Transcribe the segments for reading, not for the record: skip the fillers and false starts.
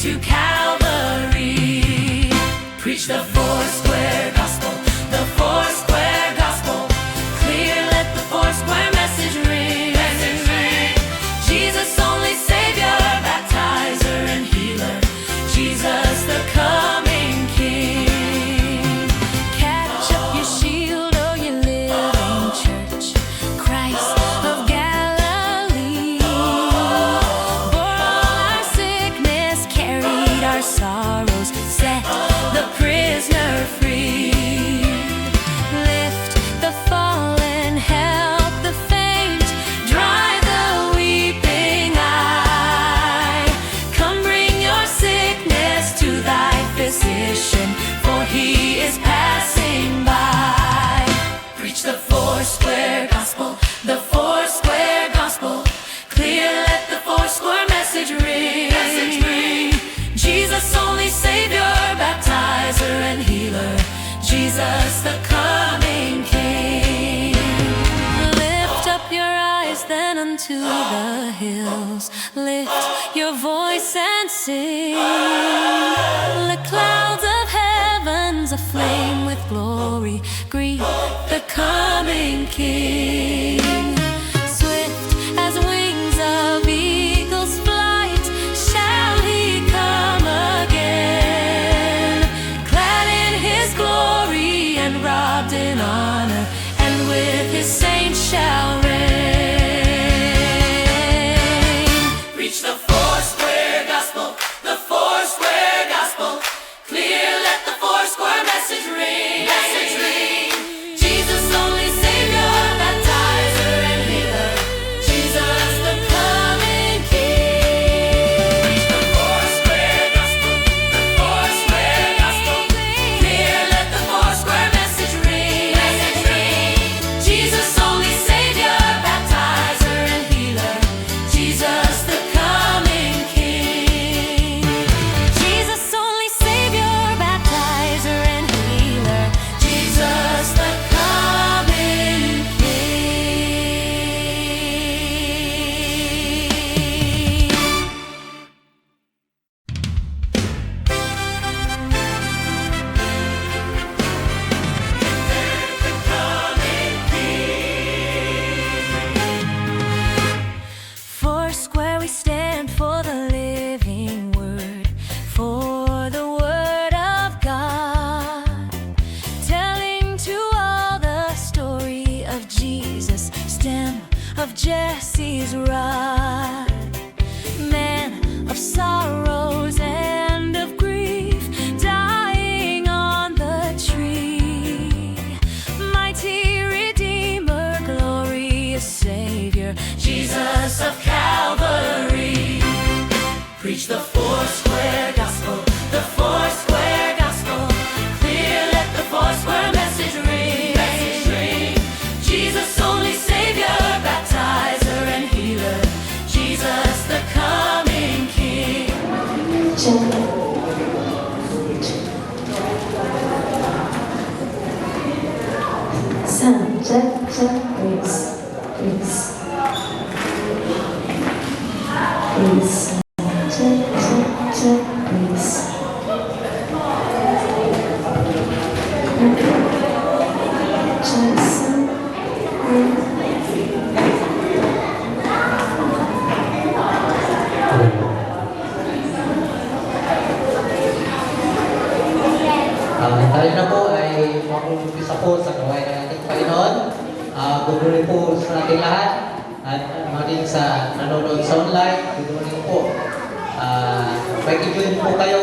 to Calvary. Preach the Foursquare gospel, the Foursquare gospel. Clear, let the Foursquare message ring. Message ring. Jesus, only Savior, baptizer and healer. Jesus, the coming King. Catch up your shield, oh you living church. Christ of Galilee bore all our sickness, carried our sorrows, set the prisoner free. Lift the fallen, help the faint, dry the weeping eye. Come bring your sickness to thy physician, for he is passing by. Preach the Foursquare gospel, the Foursquare gospel. Clear, let the Foursquare message ring. Message ring. Jesus, only Savior, baptizer and healer. Jesus, the coming King. Lift up your eyes then unto the hills. Lift your voice and sing. The clouds of heavens aflame with glory greet the coming King. Swift as wings of eagle's flight shall he come again, clad in his glory and robed in honor, and with his saints shall reign. Preach the Foursquare gospel, the Foursquare gospel. Clear, let the Foursquare message ring. Message ring. Jesus, only Savior, baptizer and healer. Jesus, the coming King. The Foursquare gospel, the Foursquare gospel. Clear, let the Foursquare message ring. Message ring. Jesus, only Savior, baptizer and healer. Jesus, the coming King. Jesus, only Savior, baptizer and healer. Jesus, the coming King. Foursquare we stand for the living word, for the word of God, telling to all the story of Jesus, stem of Jesse's rod, man of sorrows and of grief, dying on the tree. Mighty Redeemer, glorious Savior, Jesus of Calvary. Preach the Foursquare gospel, the Foursquare gospel. Clear, let the Foursquare message ring. Message ring. Jesus, only Savior, baptizer and healer. Jesus, the coming King. Sound, check, please. Please. Please. Check, please. Check, sound. Tayo na po ay mag-umpisa po sa gawain ng ating Panginoon. Good morning po sa ating lahat at maging sa nanonood sa online. Good morning po. Pag-join po kayo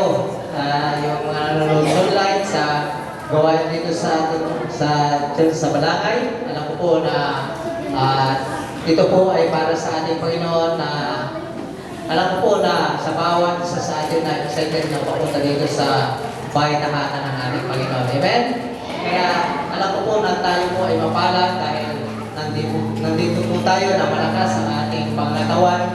yung mga nanonood sa online sa gawain dito sa Church sa Balangay. Alam ko po na ito po ay para sa ating Panginoon na alam ko po na sa bawat isa sa atin na excited na papunta dito sa bahay tahatan ng ating Panginoon. Amen? Kaya alam ko po na tayo po ay mapalad dahil nandito po tayo na malakas ang ating pangatawan.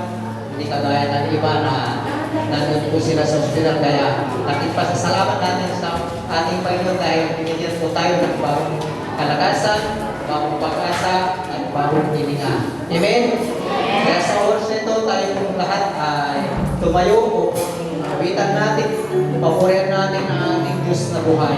Hindi kagaya ng iba na nandun po sila sa hospital. Kaya nagpasalamat natin sa ating Panginoon dahil binigyan po tayo ng bagong kalakasan, bagong pag-asa, at bagong hininga. Amen? Kaya sa oras nito tayo pong lahat ay tumayo upang Sambitan natin, papurihan natin ang ating Diyos na buhay.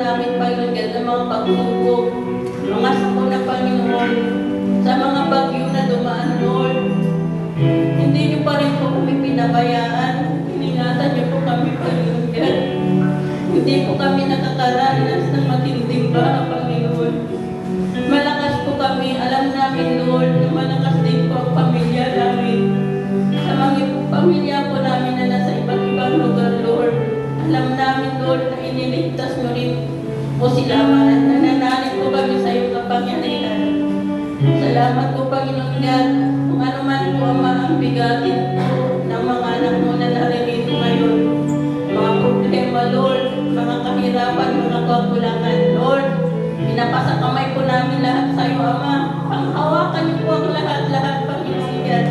namin, Panginoon God, ng mga pagsubok, mga sakuna, Panginoon, sa mga bagyo na dumaan, Lord. Hindi niyo pa rin po kami pinabayaan. Iningatan niyo po kami, Panginoon God. Hindi po kami nakakaranas ng matinding baha, Panginoon. Malakas po kami. Alam namin, Lord, na malakas din po ang pamilya namin. Sa mga pamilya po namin na nasa iba't ibang lugar, Lord. Alam namin, Lord, na iniligtas mo rin po sila. Nananalig po kami sa iyong kapangyarihan. Salamat po, Panginoon God. Kung ano man po ang bigatin po ng mga anak mo na naririto ngayon. Mga problema, Lord. Mga kahirapan, mga kakulangan, Lord. Pinapasa kamay po namin lahat sa iyo, Ama. Panghawakan niyo po ang lahat-lahat, Panginoon God.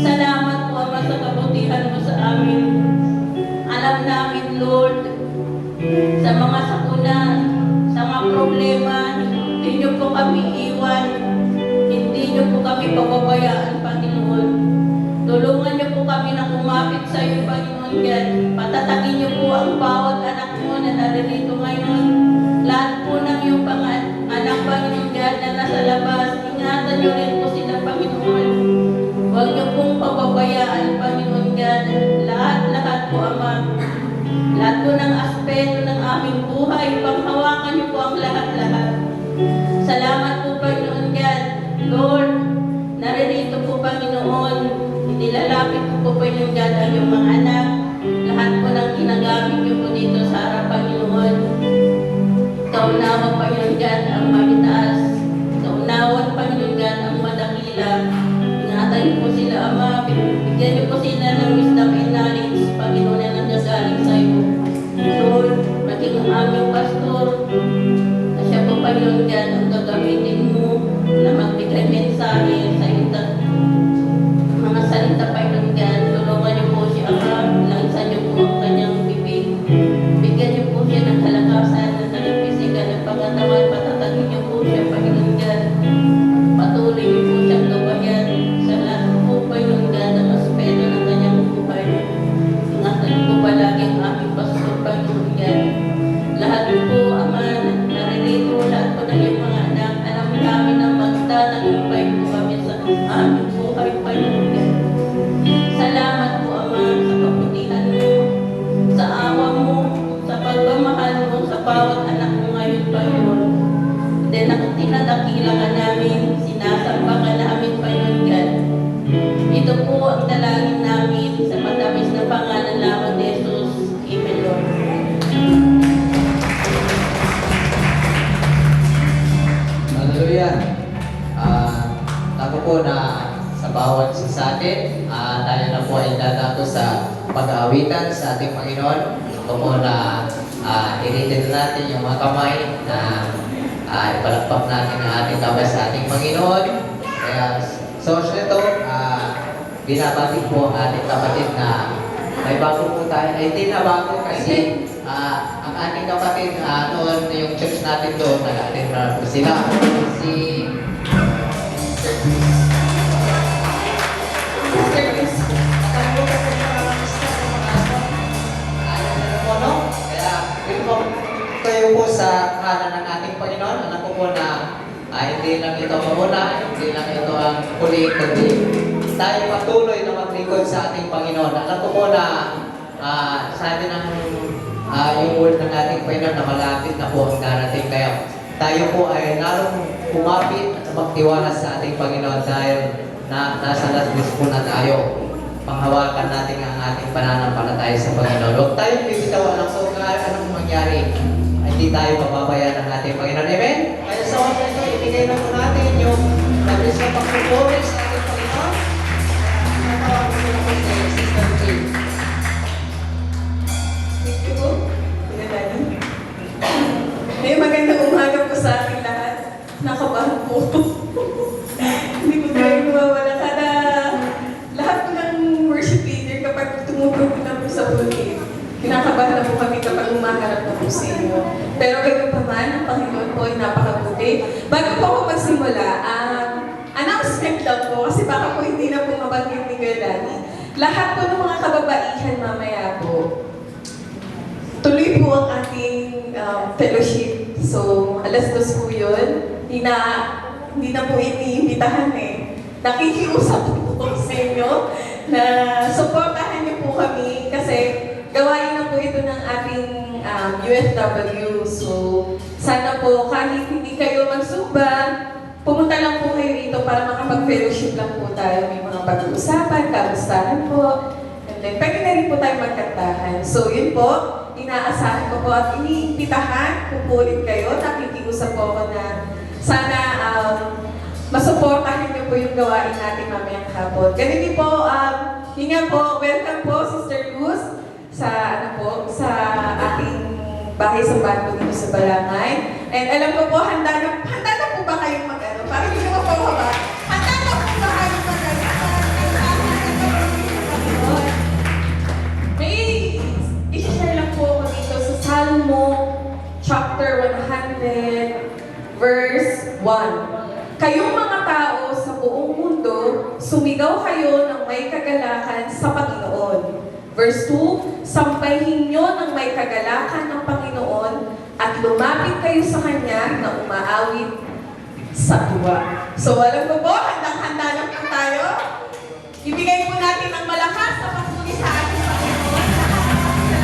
Salamat po, Ama, sa kabutihan mo sa amin. Alam namin, Lord, sa mga sakuna, sa mga problema, hindi niyo po kami iwan. Hindi niyo po kami pababayaan, Panginoon. Tulungan niyo po kami na kumapit sa iyo, Panginoon God. Patatagin niyo po ang bawat anak mo na naririto ngayon. Lahat po ng iyong anak, Panginoon God, na nasa labas. Ingatan niyo rin po sila, Panginoon. Huwag niyo pong pababayaan, Panginoon God. Lahat po, Ama. Lahat po ng aspeto ng aming buhay, panghawakan niyo po ang lahat-lahat. Salamat po, Panginoon God. Lord, naririto po, Panginoon. Inilalapit po, Panginoon God, ang iyong mga anak. Lahat po ng ginagamit niyo po dito sa harap, Panginoon. Kaunawan, Panginoon God, ang magitaas. Kaunawan, Panginoon God, ang madakila. Ingatan niyo po sila, Ama. Bigyan niyo po sila ng wisdom and knowledge, Panginoon, na nanggagaling sa iyo. Lord, maging ang aming pastor, na siya po, Panginoon God, ang gagamitin mo na magbigay mensahe sa iyong mga salita, Panginoon God. Tulungan niyo po siya, Ama. Langsan niyo po ang kanyang bibig. Bigyan niyo po siya ng kalakasan, ng kalipisigan, ng pangatawan. Patatagin niyo po siya, Panginoon God. Patuloy niyo po siyang gabayan sa lahat po, Panginoon God, ang aspeto ng kanyang buhay. Ingatan niyo po palagi ang aming pastor, Panginoon God. Lahat po, Ama, naririto, lahat po ng iyong mga anak. Alam namin na magtatagumpay po kami sa aming buhay, Panginoon God. Salamat po, Ama, sa kabutihan mo, sa awa mo, sa pagmamahal mo sa bawat anak mo ngayon, Panginoon. Then ang tinadakila ka namin, sinasamba ka namin, Panginoon God. Ito po ang dalangin namin sa matamis na pangalan lamang ni Jesus. Amen, Lord. Hallelujah. Ako po na sa bawat isa sa atin, tayo na po ay dadako sa pag-aawitan sa ating Panginoon. Ito po na initin natin yung mga kamay na ipalagpak natin ang ating kamay sa ating Panginoon. Kaya so ito, binabati po ang ating kapatid na may bago po tayo. Hindi na bago kasi ang ating kapatid noon yung church natin doon, nag-attend na po sila. Si kayo po sa kanan ng ating Panginoon. Alam ko po na hindi lang ito mamuna, hindi lang ito ang huli, kundi tayo patuloy na maglingkod sa ating Panginoon. Alam ko po na sabi ng yung word ng ating Panginoon na malapit na po ang darating. Kaya tayo po ay lalong kumapit at magtiwala sa ating Panginoon dahil nasa lasbis po na tayo. Panghawakan natin ang ating pananampalataya sa Panginoon. Huwag tayong bibitaw. Alam ko anong mangyari. Hindi tayo mapabayaan ng ating Panginoon. Amen? Kaya sa oras ito, ibigay na po natin yung labis na pagpupuri sa ating Panginoon. Natawag ko na po sa Sister Jane. Thank you po. Magandang umaga po sa ating lahat. Nakabahan po. Hindi ko tayo mawawala. Kada lahat po ng worship leader kapag tumutunog na po sa pulpit, kinakabahan na po kami kapag umaharap na po sa inyo. Pero ganoon pa man, ang Panginoon po ay napakabuti. Bago po ako magsimula, announcement lang po, kasi baka po hindi na po mabanggit ni Kuya Danny. Lahat po ng mga kababaihan mamaya po, tuloy po ang ating fellowship So, alas 2 po yun. Hindi na po iniimbitahan eh. Nakikiusap po sa inyo na supportahan niyo po kami kasi gawain na po ito ng ating UFW. So, sana po kahit hindi kayo magsumba, pumunta lang po kayo dito para makapag-fellowship lang po tayo. May mga pag-uusapan, kamustahan po. And then, pwede na rin po tayo magkantahan. So, yun po, inaasahan ko po at iniimbitahan kung po ulit kayo. Nakikiusap po ako na sana masuportahan niyo po yung gawain natin mamayang hapon. Ganun din po, yun nga po, welcome po, Sister Luz, sa ating bahay sa Bando dito sa Balangay. And alam ko po, handa na po ba kayong mag-ano? Parang hindi ko po ba? Handa na po ba kayong mag-ano? May i-share lang po ako dito sa Salmo chapter 100 verse 1. Kayong mga tao sa buong mundo, sumigaw kayo ng may kagalakan sa Panginoon. Verse 2, sampahin nyo ng may kagalakan ng Panginoon at lumapit kayo sa Kanya na umaawit sa tuwa. So alam ko po, handang-handa na po tayo. Ibigay po natin ang malakas na pagpuli sa ating Panginoon. Salamat.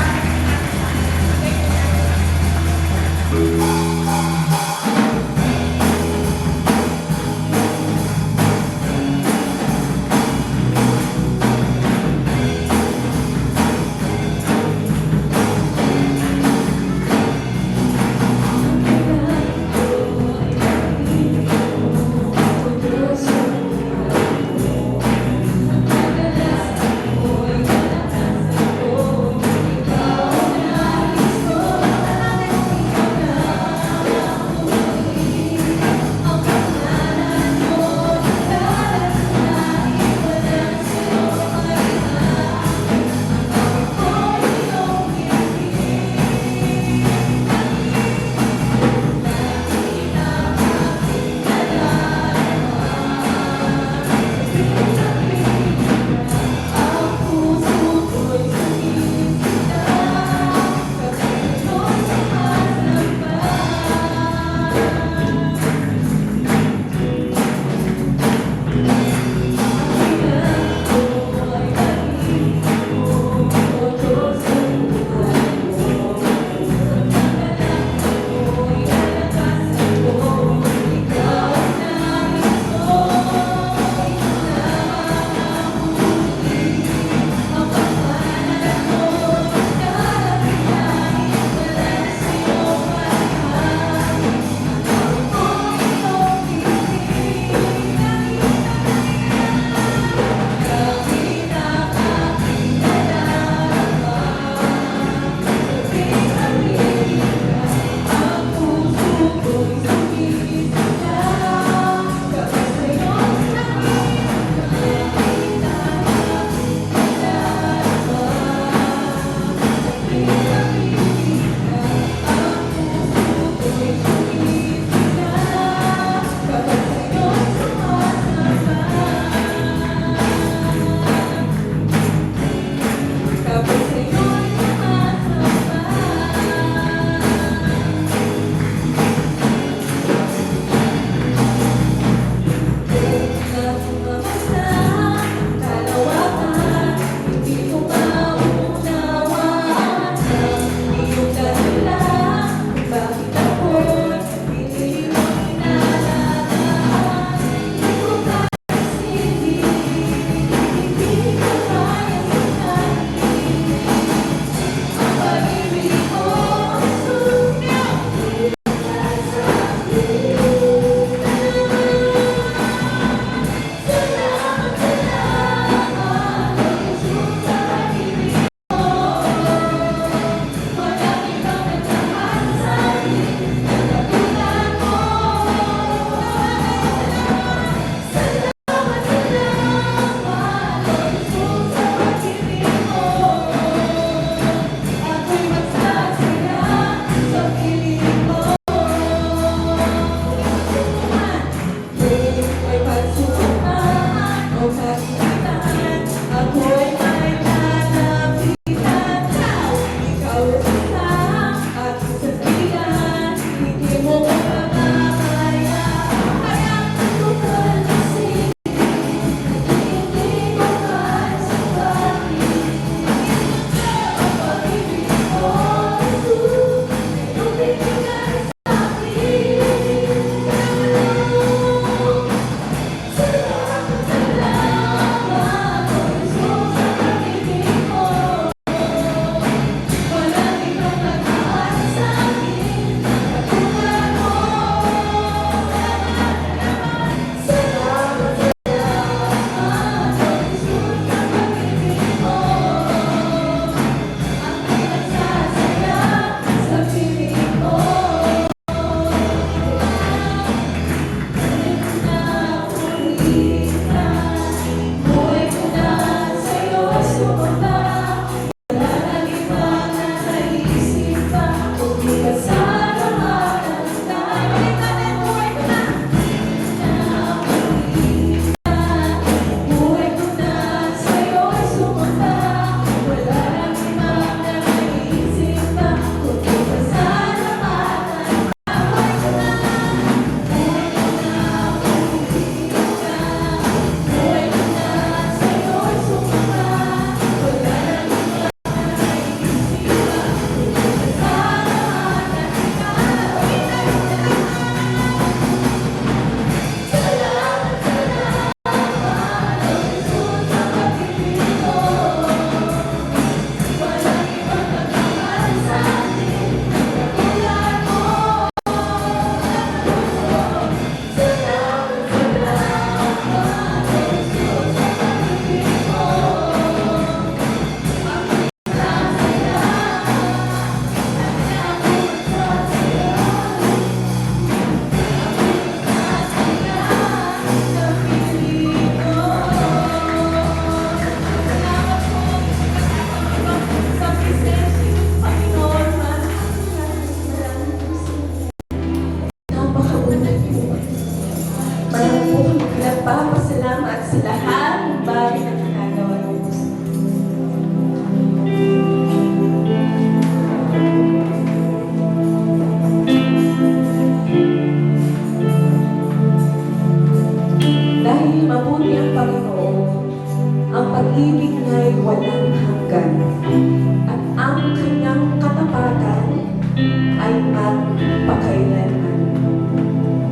at pakailanman.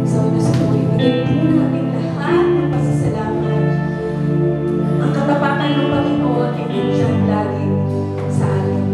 So, nasa po, ibigay po natin lahat ng pasasalamat. Ang katapakan ng Panginoon ay nandiyan lagi sa atin.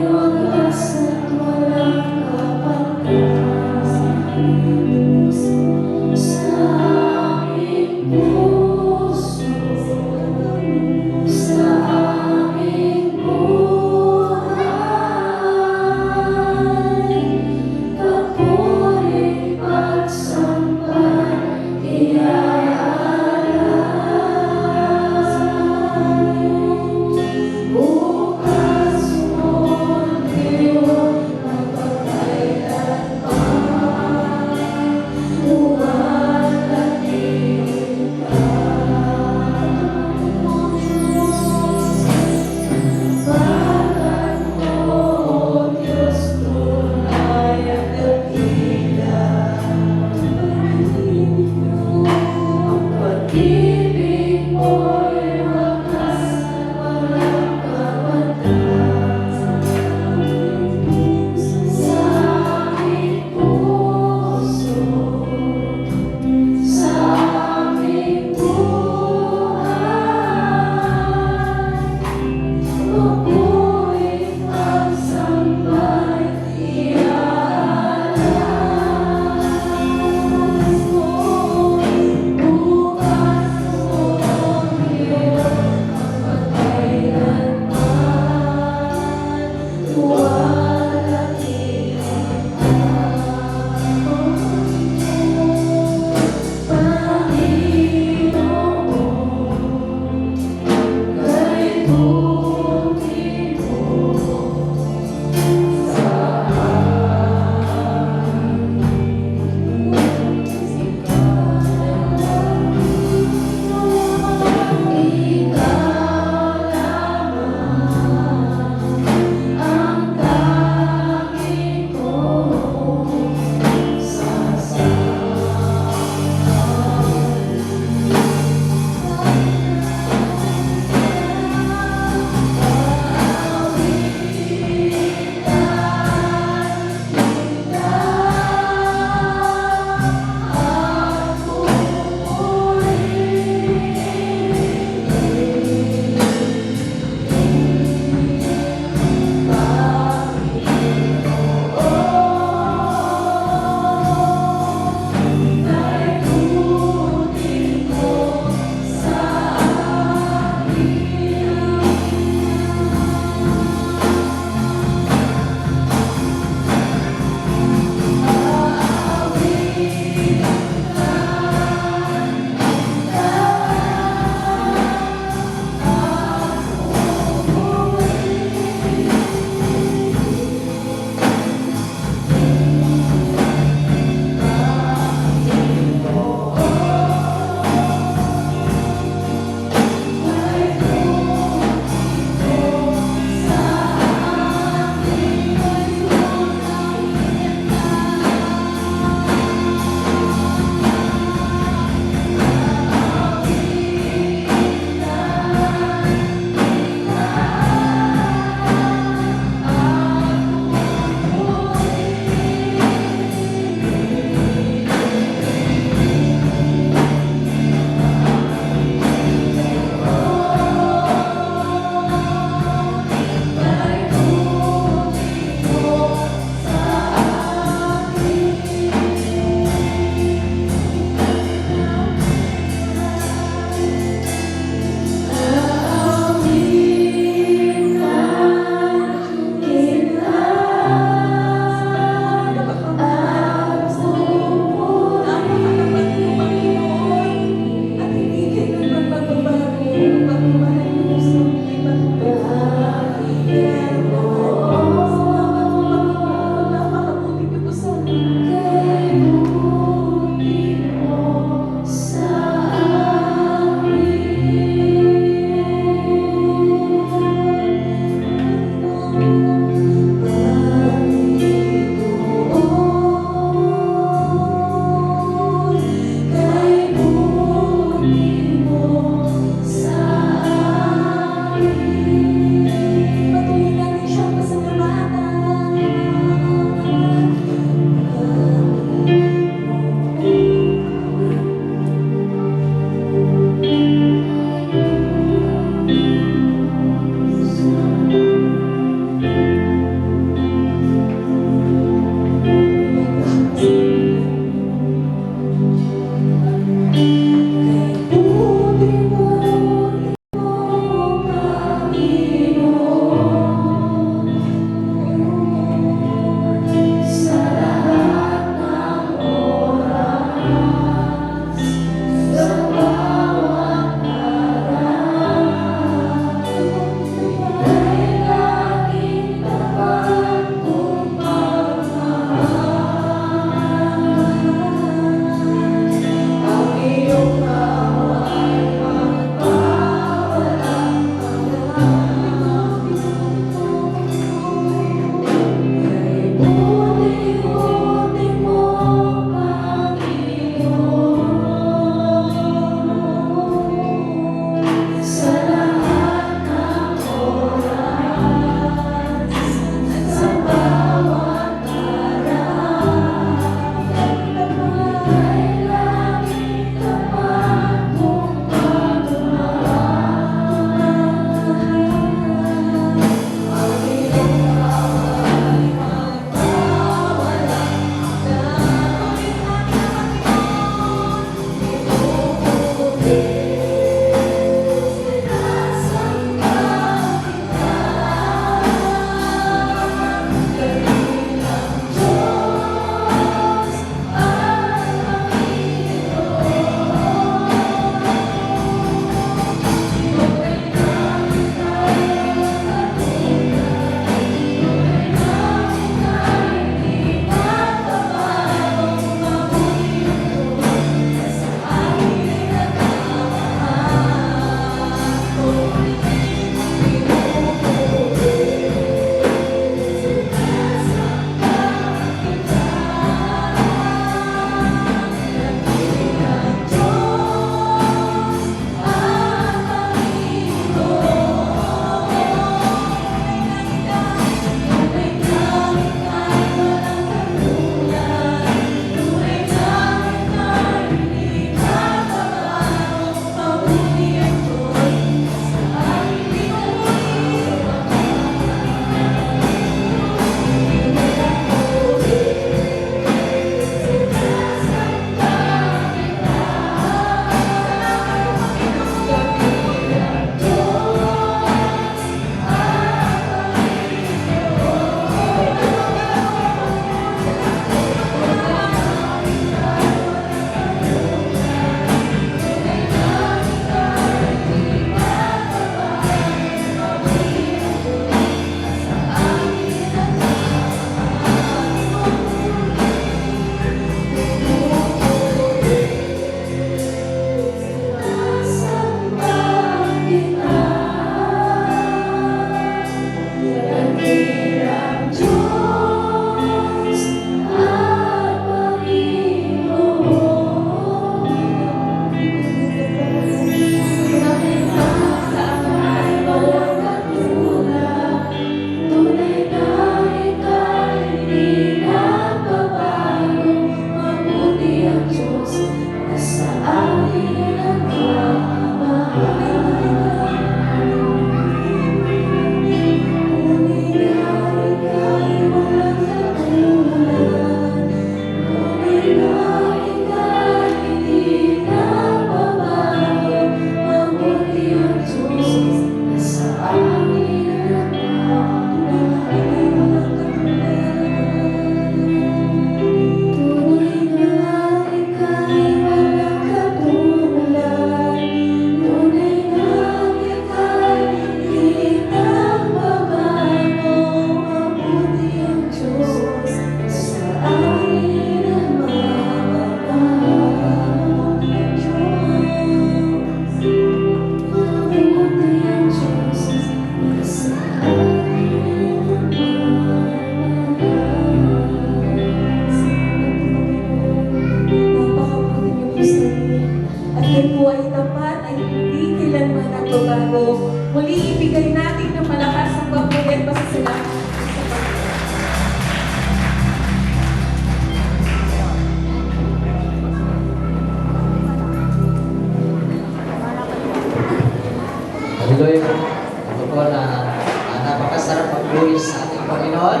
pagpapatuloy sa ating Panginoon.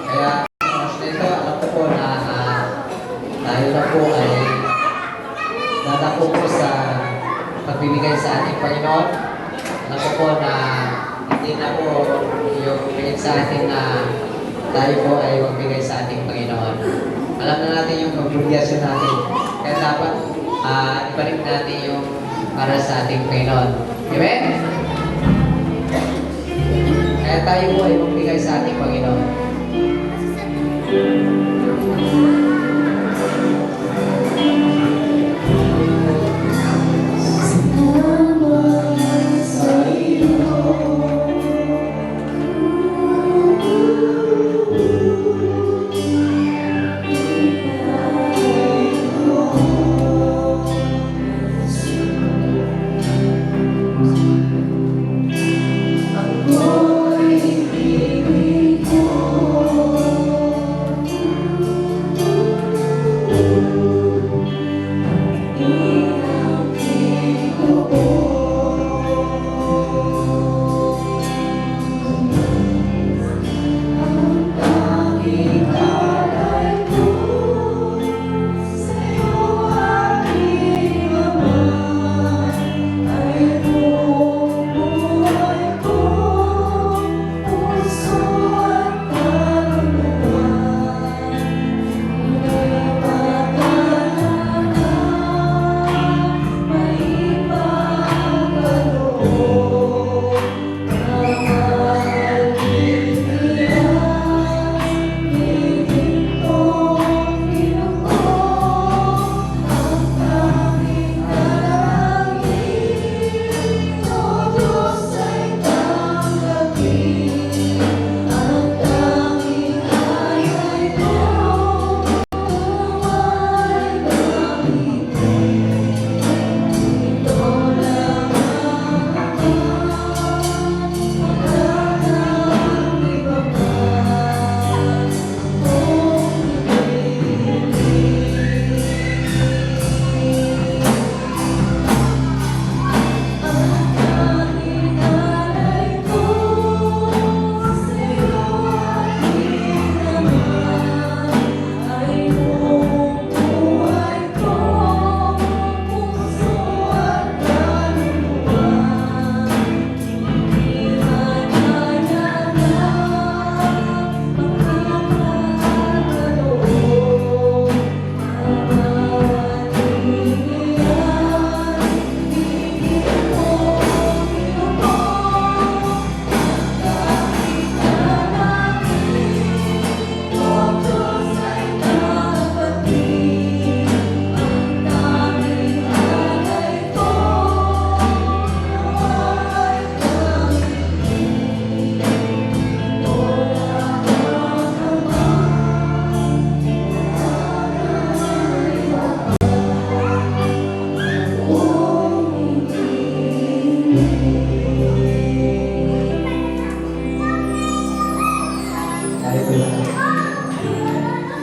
Kaya mas nito, alam ko po na tayo na po ay dadako po sa pagbibigay sa ating Panginoon. Alam ko po na hindi na po yung pilit sa atin na tayo po ay magbigay sa ating Panginoon. Alam na natin yung obligasyon natin. Kaya dapat ibalik natin yung para sa ating Panginoon. Amen? Kaya tayo po ay magbigay sa ating Panginoon.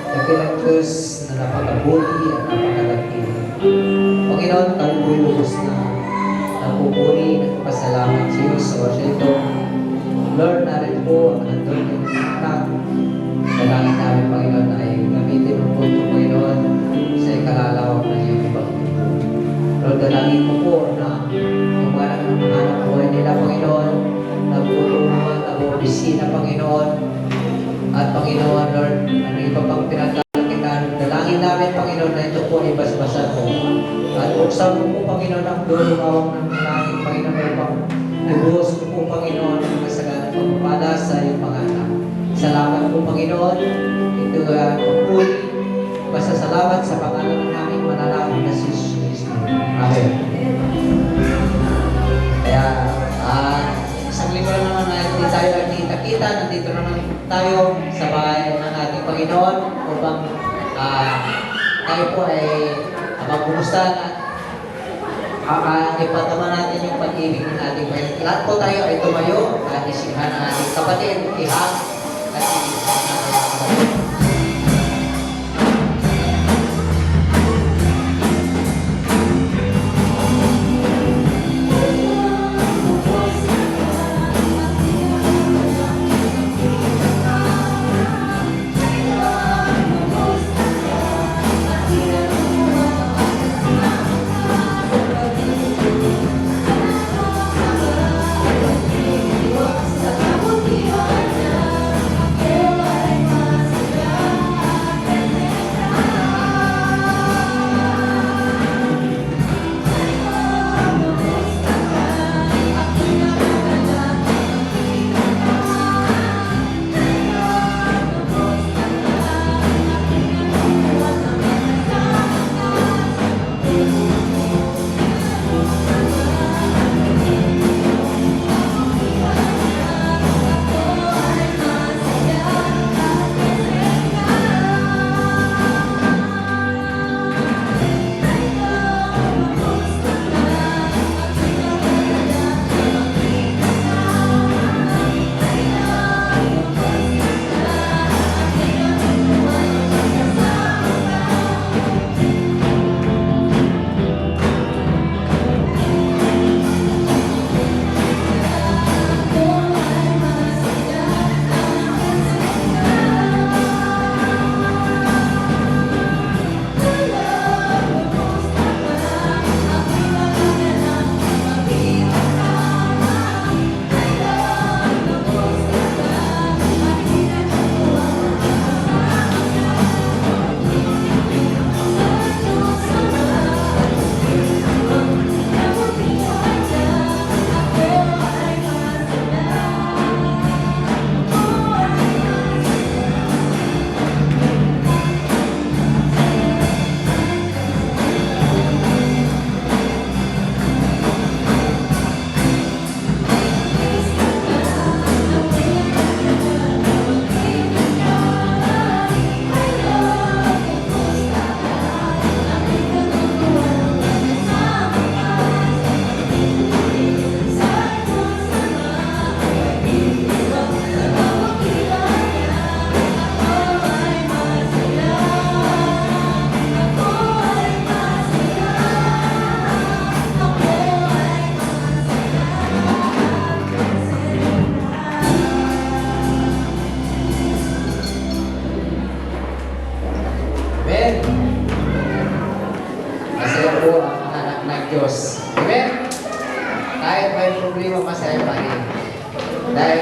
Dakilang Diyos na napakabuli at napakadakil. Panginoon, tayo po'y lubos na napupuri, nagpasalamat sa iyo sa oras ito. Lord, narin po ang handog ng anak. Dalangin namin, Panginoon, ay gamitin mo po ito, Panginoon, sa ikalalawak ng iyong ibang. Lord, dalangin ko po na yung mga anak buhay nila, Panginoon, nagputulungan, nag-opisina, Panginoon, at Panginoon, Lord, ano iba pang pinagkakakitan. Dalangin namin, Panginoon, na ito po ay basbasan mo. At buksan mo po, Panginoon, ang lumawang ng langit, Panginoon, upang ibuhos ko po, Panginoon, ang kasaganang pagpapala sa iyong mga anak. Salamat po, Panginoon. Ito ay pagpuli. Basta salamat sa pangalan ng aming manalangin na si Jesus. Amen. Kaya, isang linggo na naman na hindi tayo nagkita-kita. Nandito naman tayo sa bahay ng ating Panginoon upang tayo po ay magkumustahan at ipatama natin yung pag-ibig ng ating Panginoon. Lahat po tayo ay tumayo at isimhan ang ating kapatid, ihang at isimhan natin ang kapatid.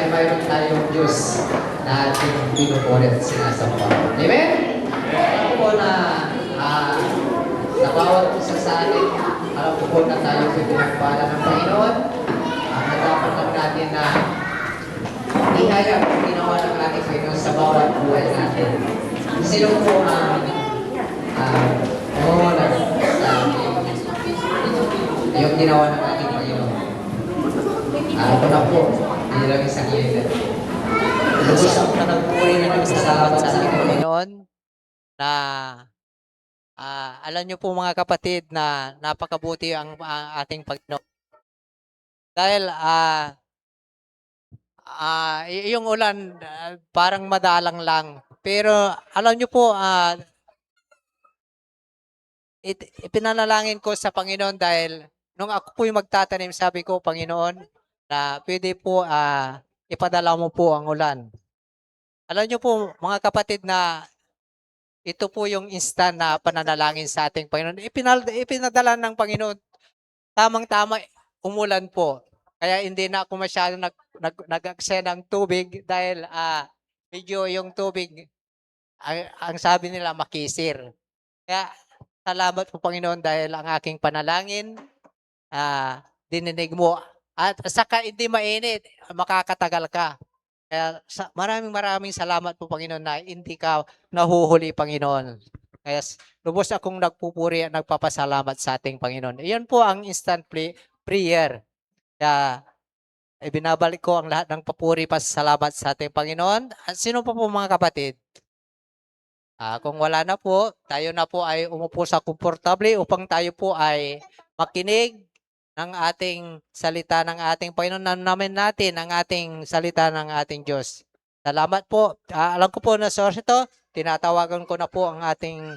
ay mayroon tayong Diyos na ating pinupuri at sinasamba. Amen? Alam ko po na sa bawat isa sa atin, alam ko po na tayo pinagpala ng Panginoon. Nadapat lang natin na ihayag ang ginawa ng ating Panginoon sa bawat buhay natin. Sino po ang yung ginawa ng ating Panginoon? Ako na po, hindi lang isang leader. Lubos ako na nagpuri na nagsasalamat sa ating Panginoon na alam niyo po mga kapatid na napakabuti ang ating Panginoon. Dahil yung ulan parang madalang lang. Pero alam niyo po, ipinanalangin ko sa Panginoon dahil nung ako po yung magtatanim, sabi ko, Panginoon, na pwede po ipadala mo po ang ulan. Alam niyo po mga kapatid na ito po yung instant na pananalangin sa ating Panginoon. Ipinadala ng Panginoon, tamang-tama, umulan po. Kaya hindi na ako masyado nag-aksaya ng tubig dahil medyo yung tubig, ang sabi nila makisir. Kaya salamat po Panginoon dahil ang aking panalangin, dininig mo. At saka hindi mainit, makakatagal ka. Kaya maraming salamat po Panginoon na hindi ka nahuhuli Panginoon. Kaya lubos akong nagpupuri at nagpapasalamat sa ating Panginoon. Iyon po ang instant prayer. Kaya ibinabalik ko ang lahat ng papuri pasasalamat sa ating Panginoon. At sino pa po mga kapatid? Kung wala na po, tayo na po ay umupo sa komportable upang tayo po ay makinig ng ating salita ng ating Panginoon. Namin natin ang ating salita ng ating Diyos. Salamat po. Alam ko po na source ito. Tinatawagan ko na po ang ating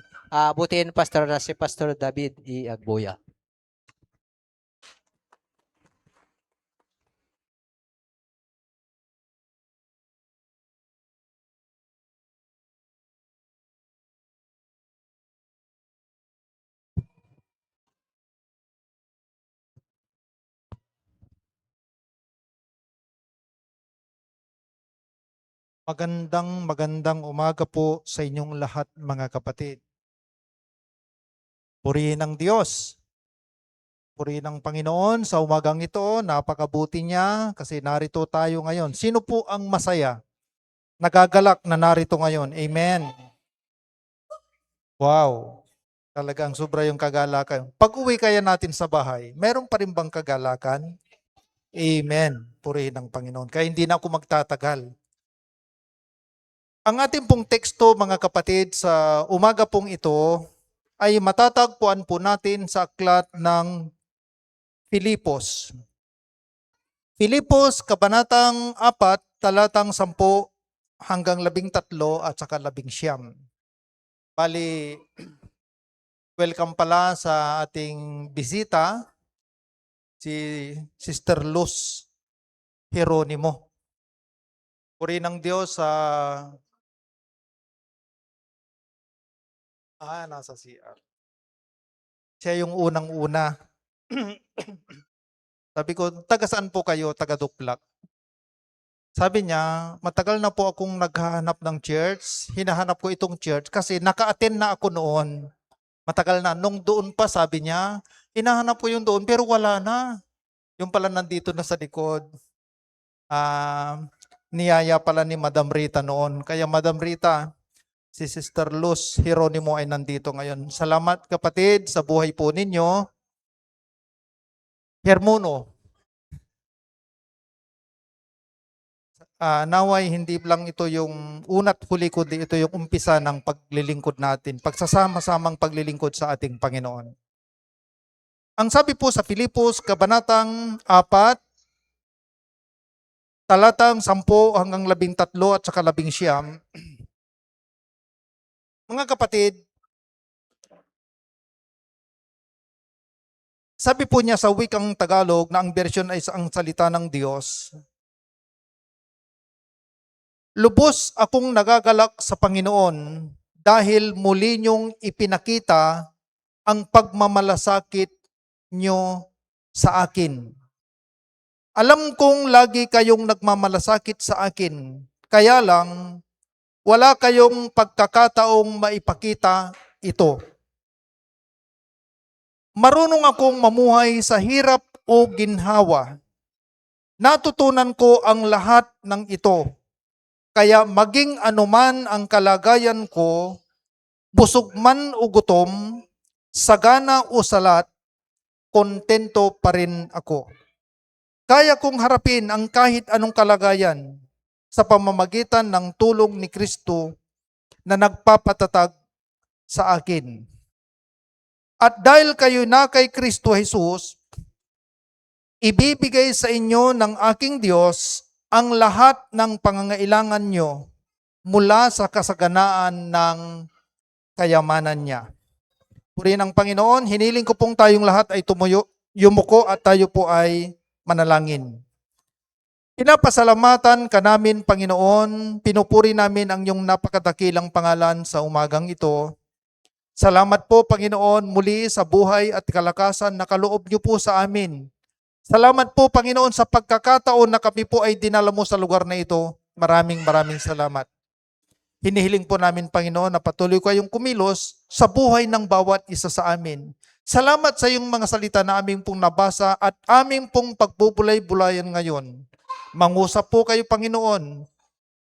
butihin pastor na si Pastor David E. Agboya. Magandang umaga po sa inyong lahat mga kapatid. Purihin ang Diyos. Purihin ang Panginoon sa umagang ito. Napakabuti niya kasi narito tayo ngayon. Sino po ang masaya? Nagagalak na narito ngayon. Amen. Wow. Talagang sobra yung kagalakan. Pag-uwi kaya natin sa bahay, meron pa rin bang kagalakan? Amen. Purihin ang Panginoon. Kaya hindi na ako magtatagal. Ang ating pong teksto mga kapatid sa umaga pong ito ay matatagpuan po natin sa aklat ng Filipos. Filipos, kabanatang 4, talatang 10 hanggang 13 at saka 19. Bali, welcome pala sa ating bisita, si Sister Luz Hieronimo. Puri ng Diyos sa nasa CR. Siya yung unang-una. Sabi ko, taga saan po kayo? Taga Duplak. Sabi niya, matagal na po akong naghahanap ng church. Hinahanap ko itong church kasi naka-attend na ako noon. Matagal na. Nung doon pa, sabi niya, hinahanap ko yung doon pero wala na. Yung pala nandito na sa likod. Niyaya pala ni Madam Rita noon. Kaya Madam Rita, si Sister Luz Hieronimo ay nandito ngayon. Salamat kapatid sa buhay po ninyo. Hermono. Naway hindi lang ito yung una't huli kundi ito yung umpisa ng paglilingkod natin. Pagsasama-samang paglilingkod sa ating Panginoon. Ang sabi po sa Filipos, kabanatang 4, talatang 10 hanggang 13 at saka 19. Mga kapatid, sabi po niya sa wikang Tagalog na ang version ay ang salita ng Diyos, lubos akong nagagalak sa Panginoon dahil muli niyong ipinakita ang pagmamalasakit niyo sa akin. Alam kong lagi kayong nagmamalasakit sa akin, kaya lang wala kayong pagkakataong maipakita ito. Marunong akong mamuhay sa hirap o ginhawa. Natutunan ko ang lahat ng ito. Kaya maging anuman ang kalagayan ko, busog man o gutom, sagana o salat, kontento pa rin ako. Kaya kong harapin ang kahit anong kalagayan sa pamamagitan ng tulong ni Kristo na nagpapatatag sa akin. At dahil kayo na kay Kristo Jesus, ibibigay sa inyo ng aking Diyos ang lahat ng pangangailangan nyo mula sa kasaganaan ng kayamanan niya. Purihin ang Panginoon, hiniling ko pong tayong lahat ay yumuko at tayo po ay manalangin. Pinapasalamatan ka namin, Panginoon, pinupuri namin ang iyong napakadakilang pangalan sa umagang ito. Salamat po, Panginoon, muli sa buhay at kalakasan na kaloob niyo po sa amin. Salamat po, Panginoon, sa pagkakataon na kami po ay dinala mo sa lugar na ito. Maraming salamat. Hinihiling po namin, Panginoon, na patuloy kayong kumilos sa buhay ng bawat isa sa amin. Salamat sa iyong mga salita na aming pong nabasa at aming pong pagbubulay-bulayan ngayon. Mangusap po kayo, Panginoon.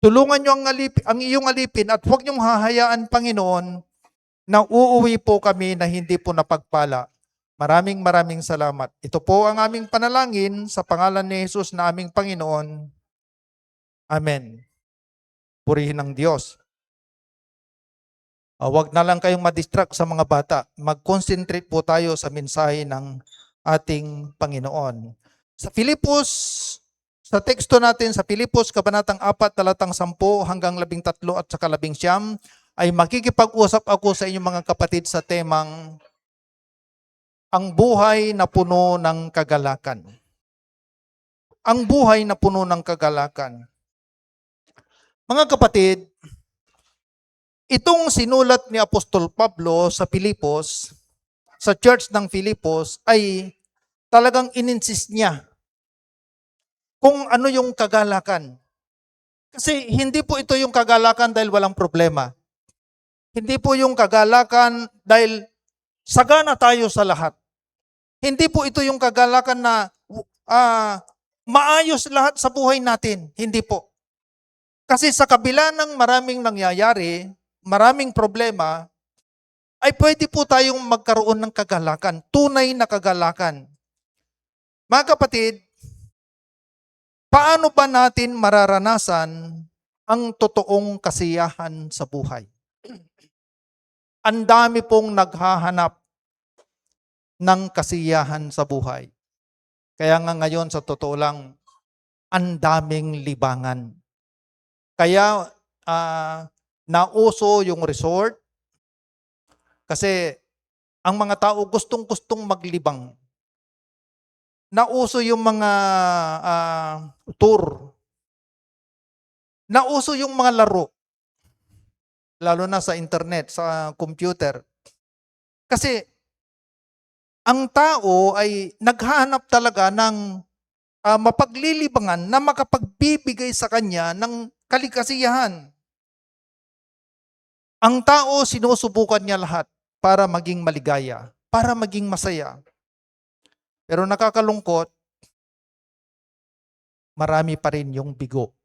Tulungan niyo ang iyong alipin at huwag niyong hahayaan, Panginoon, na uuwi po kami na hindi po napagpala. Maraming salamat. Ito po ang aming panalangin sa pangalan ni Jesus na aming Panginoon. Amen. Purihin ang Diyos. Huwag na lang kayong madistract sa mga bata. Mag-concentrate po tayo sa mensahe ng ating Panginoon. Sa Filipos, sa teksto natin sa Filipos, Kabanatang 4, talatang 10 hanggang 13 at saka 19, ay makikipag-usap ako sa inyong mga kapatid sa temang ang buhay na puno ng kagalakan. Ang buhay na puno ng kagalakan. Mga kapatid, itong sinulat ni Apostol Pablo sa Filipos, sa church ng Filipos, ay talagang ininsist niya kung ano yung kagalakan. Kasi hindi po ito yung kagalakan dahil walang problema. Hindi po yung kagalakan dahil sagana tayo sa lahat. Hindi po ito yung kagalakan na maayos lahat sa buhay natin. Hindi po. Kasi sa kabila ng maraming nangyayari, maraming problema, ay pwede po tayong magkaroon ng kagalakan, tunay na kagalakan. Mga kapatid, paano ba natin mararanasan ang totoong kasiyahan sa buhay? Ang dami pong naghahanap ng kasiyahan sa buhay. Kaya nga ngayon sa totoo lang, ang daming libangan. Kaya nauso yung resort kasi ang mga tao gustong-gustong maglibang. Nauso yung mga tour. Nauso yung mga laro. Lalo na sa internet, sa computer. Kasi ang tao ay naghahanap talaga ng mapaglilibangan na makapagbibigay sa kanya ng kaligasiyahan. Ang tao, sinusubukan niya lahat para maging maligaya, para maging masaya. Pero nakakalungkot, marami pa rin yung bigo.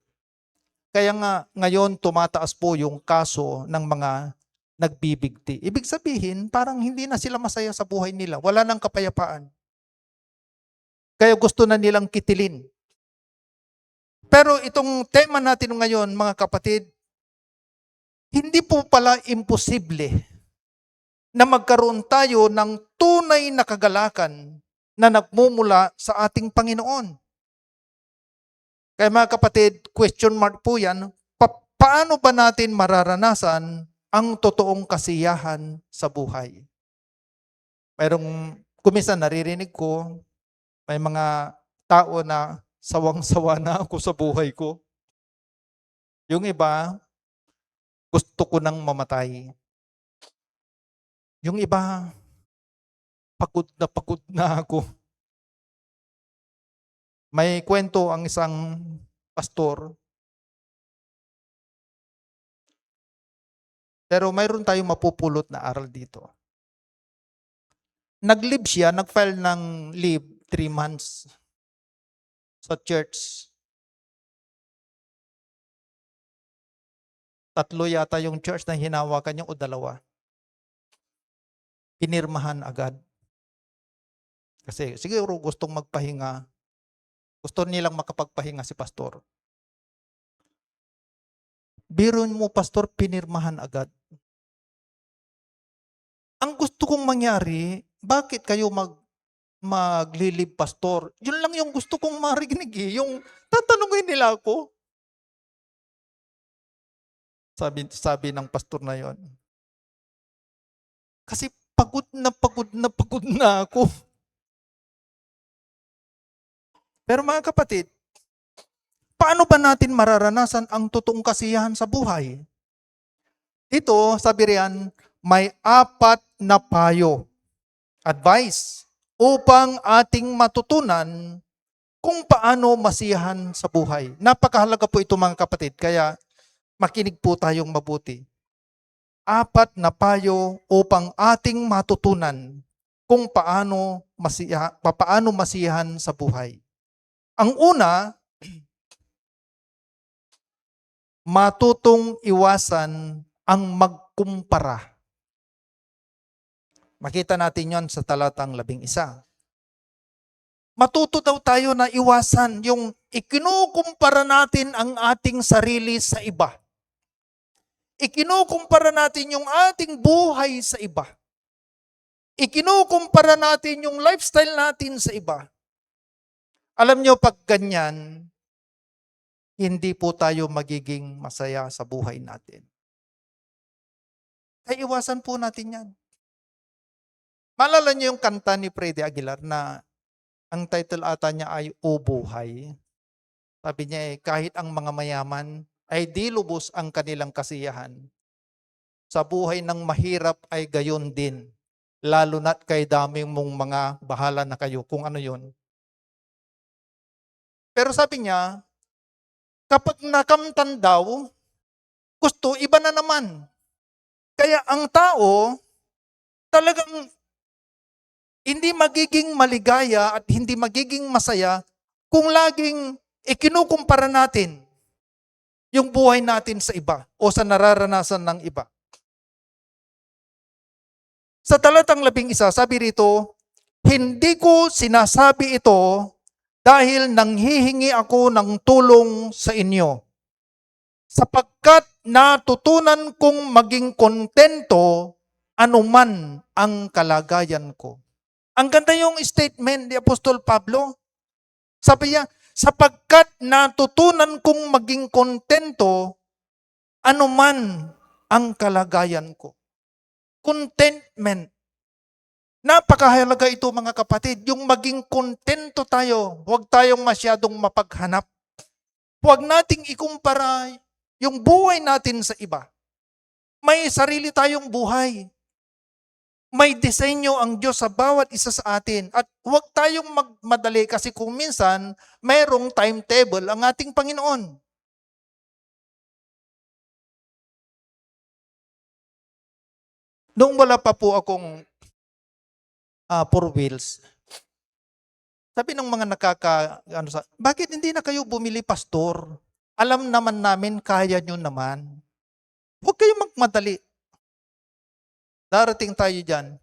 Kaya nga ngayon tumataas po yung kaso ng mga nagbibigti. Ibig sabihin, parang hindi na sila masaya sa buhay nila. Wala nang kapayapaan. Kaya gusto na nilang kitilin. Pero itong tema natin ngayon, mga kapatid, hindi po pala imposible na magkaroon tayo ng tunay na kagalakan na nagmumula sa ating Panginoon. Kaya mga kapatid, question mark po yan, paano ba natin mararanasan ang totoong kasiyahan sa buhay? Mayroong kumisa naririnig ko, may mga tao na sawang-sawa na ako sa buhay ko. Yung iba, gusto ko nang mamatay. Yung iba, pagod na ako. May kwento ang isang pastor, pero mayroon tayong mapupulot na aral dito. Nag-leave siya, nag-file ng leave 3 months sa church. 3 yata yung church na hinawakan niya o 2. Pinirmahan agad. Kasi siguro gustong magpahinga. Gusto nilang makapagpahinga si pastor. Biro mo, pastor, pinirmahan agad. Ang gusto kong mangyari, bakit kayo maglilib, pastor? Yun lang yung gusto kong marinig eh. Yung tatanungin nila ako. Sabi ng pastor na yon. Kasi pagod na ako. Pero mga kapatid, paano ba natin mararanasan ang totoong kasiyahan sa buhay? Dito, sabi riyan, may 4 na payo, advice, upang ating matutunan kung paano masiyahan sa buhay. Napakahalaga po ito mga kapatid, kaya makinig po tayong mabuti. 4 na payo upang ating matutunan kung paano masiyahan sa buhay. Ang una, matutong iwasan ang magkumpara. Makita natin yon sa talatang 11. Matuto daw tayo na iwasan yung ikinukumpara natin ang ating sarili sa iba. Ikinukumpara natin yung ating buhay sa iba. Ikinukumpara natin yung lifestyle natin sa iba. Alam nyo, pag ganyan, hindi po tayo magiging masaya sa buhay natin. Kaya iwasan po natin yan. Maalala niyo yung kanta ni Freddy Aguilar na ang title ata niya ay O Buhay. Sabi niya kahit ang mga mayaman ay di lubos ang kanilang kasiyahan. Sa buhay ng mahirap ay gayon din. Lalo na't kay daming mong mga bahala na kayo kung ano yon. Pero sabi niya, kapag nakamtan daw, gusto, iba na naman. Kaya ang tao, talagang hindi magiging maligaya at hindi magiging masaya kung laging ikinukumpara natin yung buhay natin sa iba o sa nararanasan ng iba. Sa talatang 11, sabi rito, hindi ko sinasabi ito dahil nanghihingi ako ng tulong sa inyo. Sapagkat natutunan kong maging kontento anuman ang kalagayan ko. Ang ganda yung statement ni Apostol Pablo. Sabi niya, sapagkat natutunan kong maging kontento anuman ang kalagayan ko. Contentment. Napakahalaga ito mga kapatid, yung maging kontento tayo. Huwag tayong masyadong mapaghanap. Huwag nating ikumpara yung buhay natin sa iba. May sarili tayong buhay. May disenyo ang Diyos sa bawat isa sa atin. At huwag tayong magmadali kasi kung minsan, mayroong timetable ang ating Panginoon. Noong wala pa po akong 4 wheels, sabi ng mga bakit hindi na kayo bumili, pastor? Alam naman namin, kaya nyo naman. Huwag kayong magmadali. Darating tayo dyan.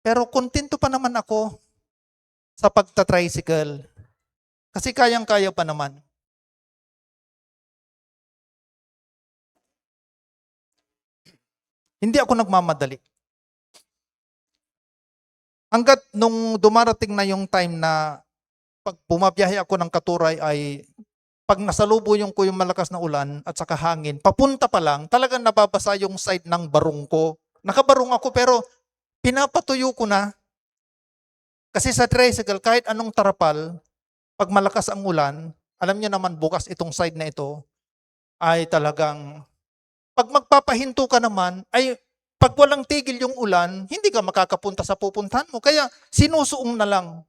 Pero kontento pa naman ako sa pagta-tricycle. Kasi kayang-kaya pa naman. Hindi ako nagmamadali. Hanggat nung dumarating na yung time na pag bumabiyahe ako ng Katuray ay pag nasalubuyong ko yung malakas na ulan at saka hangin, papunta pa lang, talagang nababasa yung side ng barong ko. Nakabarong ako pero pinapatuyo ko na. Kasi sa tricycle, kahit anong tarapal, pag malakas ang ulan, alam niyo naman bukas itong side na ito, ay talagang, pag magpapahinto ka naman, ay pag walang tigil yung ulan, hindi ka makakapunta sa pupuntahan mo. Kaya sinusuong na lang.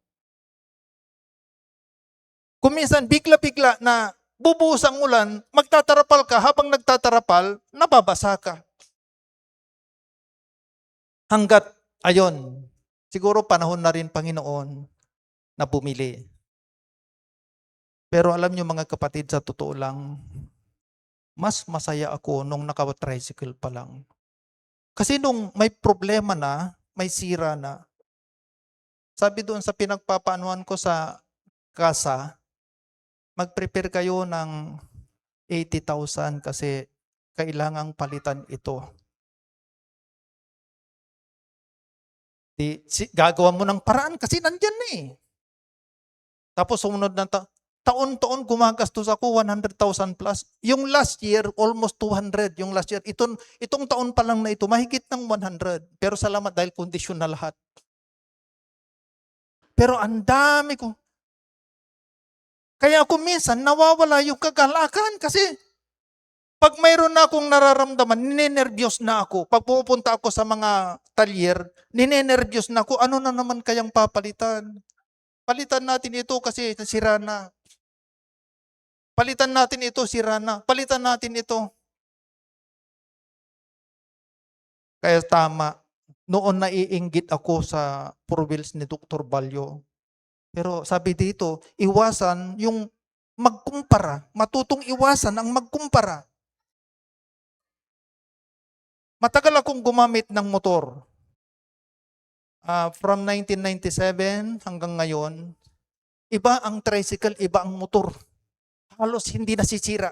Kung minsan bigla-bigla na bubuhos ang ulan, magtatarapal ka, habang nagtatarapal, nababasa ka. Hanggat, ayon, siguro panahon na rin, Panginoon, na bumili. Pero alam niyo mga kapatid, sa totoo lang, mas masaya ako nung naka-tricycle pa lang. Kasi nung may problema na, may sira na, sabi doon sa pinagpapaanuhan ko sa kasa, mag-prepare kayo ng 80,000 kasi kailangang palitan ito. Gagawa mo ng paraan kasi nandyan na eh. Tapos sumunod na taon-taon gumagastos ako 100,000 plus. Yung last year, almost 200. Yung last year, itong taon pa lang na ito, mahigit ng 100. Pero salamat dahil kondisyon na lahat. Pero ang dami ko. Kaya ako minsan nawawala yung kagalakan kasi pag mayroon na akong nararamdaman, ninenervyos na ako. Pag pupunta ako sa mga talyer, ninenervyos na ako. Ano na naman kayang papalitan? Palitan natin ito kasi sira na. Palitan natin ito, sira na. Palitan natin ito. Kaya tama. Noon naiinggit ako sa Purwills ni Dr. Balyo. Pero sabi dito, iwasan yung magkumpara. Matutong iwasan ang magkumpara. Matagal akong gumamit ng motor. From 1997 hanggang ngayon, iba ang tricycle, iba ang motor. Halos hindi nasisira.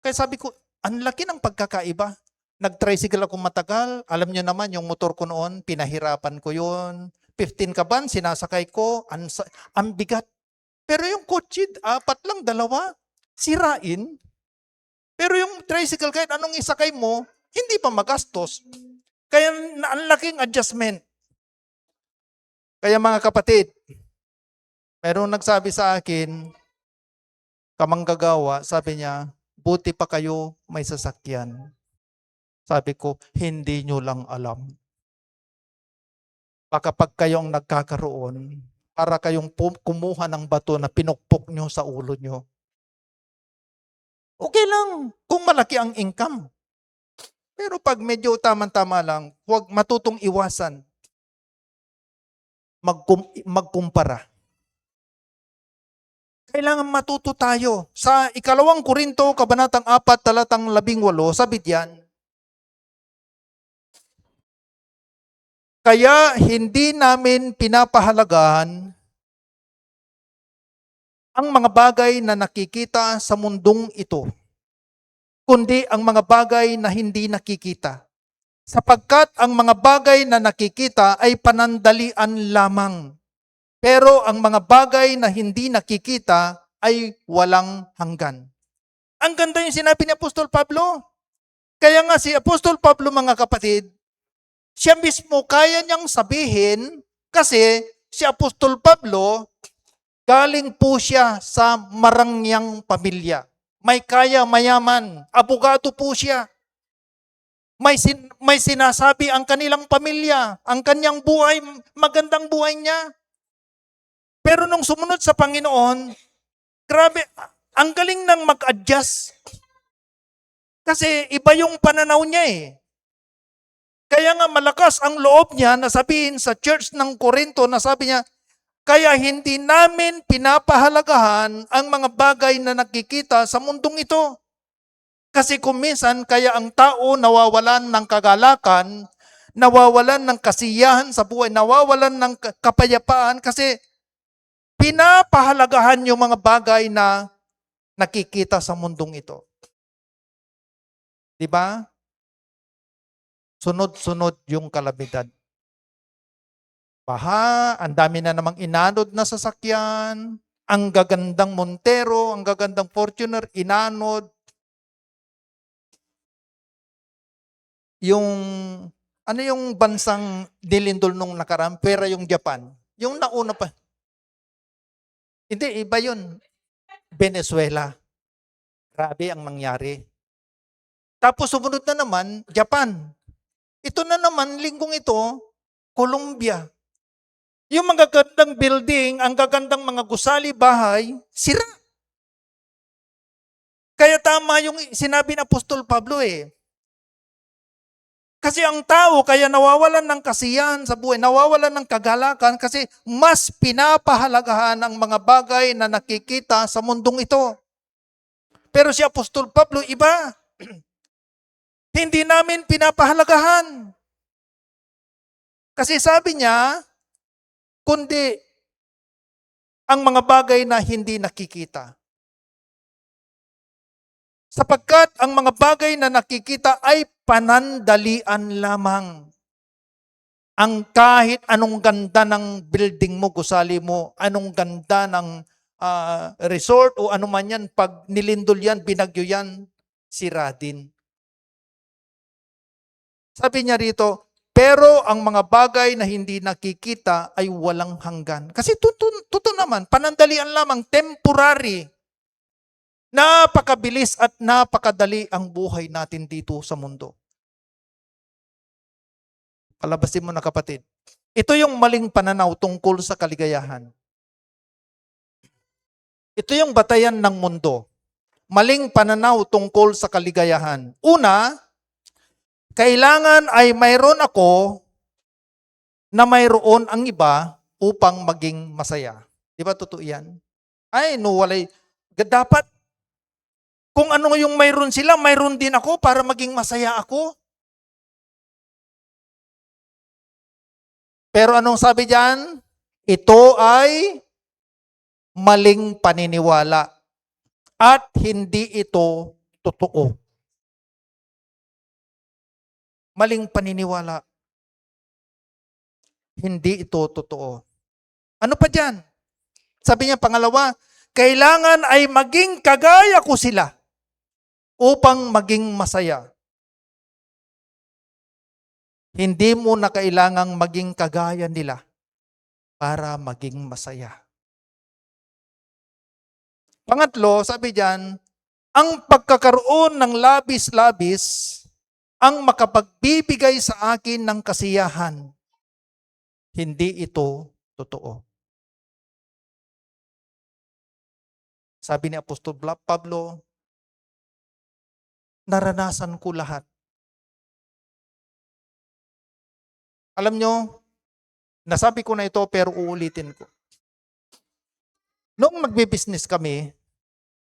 Kaya sabi ko, ang laki ng pagkakaiba. Nag-tricycle ako matagal. Alam niyo naman, yung motor ko noon, pinahirapan ko yun. 15 kaban, sinasakay ko, ang bigat. Pero yung kotse, 4 lang, 2, sirain. Pero yung tricycle, kahit anong isakay mo, hindi pa magastos. Kaya ang laking adjustment. Kaya mga kapatid, merong nagsabi sa akin, kamanggagawa, sabi niya, buti pa kayo may sasakyan. Sabi ko, hindi nyo lang alam. Baka pag kayong nagkakaroon, para kayong kumuha ng bato na pinukpok nyo sa ulo nyo. Okay lang kung malaki ang income. Pero pag medyo tama-tama lang, huwag matutong iwasan. Magkumpara. Kailangan matuto tayo. Sa 2 Korinto, Kabanatang 4, talatang 18, sabi diyan, kaya hindi namin pinapahalagahan ang mga bagay na nakikita sa mundong ito, kundi ang mga bagay na hindi nakikita. Sapagkat ang mga bagay na nakikita ay panandalian lamang. Pero ang mga bagay na hindi nakikita ay walang hanggan. Ang ganda yung sinabi ni Apostol Pablo. Kaya nga si Apostol Pablo, mga kapatid, siya mismo kaya niyang sabihin kasi si Apostol Pablo, galing po siya sa marangyang pamilya. May kaya, mayaman, abogado po siya. May sinasabi ang kanilang pamilya, ang kanyang buhay, magandang buhay niya. Pero nung sumunod sa Panginoon, grabe, ang galing nang mag-adjust. Kasi iba yung pananaw niya eh. Kaya nga malakas ang loob niya na sabihin sa church ng Corinto na sabi niya, kaya hindi namin pinapahalagahan ang mga bagay na nakikita sa mundong ito. Kasi kung minsan, kaya ang tao nawawalan ng kagalakan, nawawalan ng kasiyahan sa buhay, nawawalan ng kapayapaan kasi pinapahalagahan yung mga bagay na nakikita sa mundong ito. Di ba? Sunod-sunod yung kalamidad. Baha, ang dami na namang inanod na sasakyan, ang gagandang Montero, ang gagandang Fortuner, inanod. Yung, ano yung bansang nilindol nung nakaraan? Pera yung Japan. Yung nauna pa. Hindi, iba yun. Venezuela. Grabe ang nangyari. Tapos sumunod na naman, Japan. Ito na naman, linggong ito, Colombia. Yung mga gandang building, ang gagandang mga gusali bahay, sira. Kaya tama yung sinabi ng Apostol Pablo eh. Kasi ang tao kaya nawawalan ng kasiyahan sa buhay, nawawalan ng kagalakan kasi mas pinapahalagahan ang mga bagay na nakikita sa mundong ito. Pero si Apostol Pablo iba. Hindi namin pinapahalagahan. Kasi sabi niya, kundi ang mga bagay na hindi nakikita. Sapagkat ang mga bagay na nakikita ay panandalian lamang. Ang kahit anong ganda ng building mo, gusali mo, anong ganda ng resort o ano man yan, pag nilindol yan, binagyo yan, sira din. Sabi niya rito, pero ang mga bagay na hindi nakikita ay walang hanggan. Kasi totoo naman, panandalian lamang, temporary. Napakabilis at napakadali ang buhay natin dito sa mundo. Palabasin mo na kapatid. Ito yung maling pananaw tungkol sa kaligayahan. Ito yung batayan ng mundo. Maling pananaw tungkol sa kaligayahan. Una, kailangan ay mayroon ako na mayroon ang iba upang maging masaya. Di ba totoo yan? Ay, no, walay. Dapat, kung ano yung mayroon sila, mayroon din ako para maging masaya ako. Pero anong sabi diyan? Ito ay maling paniniwala at hindi ito totoo. Maling paniniwala. Hindi ito totoo. Ano pa diyan? Sabi niya pangalawa, kailangan ay maging kagaya ko sila upang maging masaya. Hindi mo na kailangang maging kagaya nila para maging masaya. Pangatlo, sabi diyan, ang pagkakaroon ng labis-labis ang makapagbibigay sa akin ng kasiyahan. Hindi ito totoo. Sabi ni Apostol Pablo, naranasan ko lahat. Alam nyo, nasabi ko na ito pero uulitin ko. Noong magbe-business kami,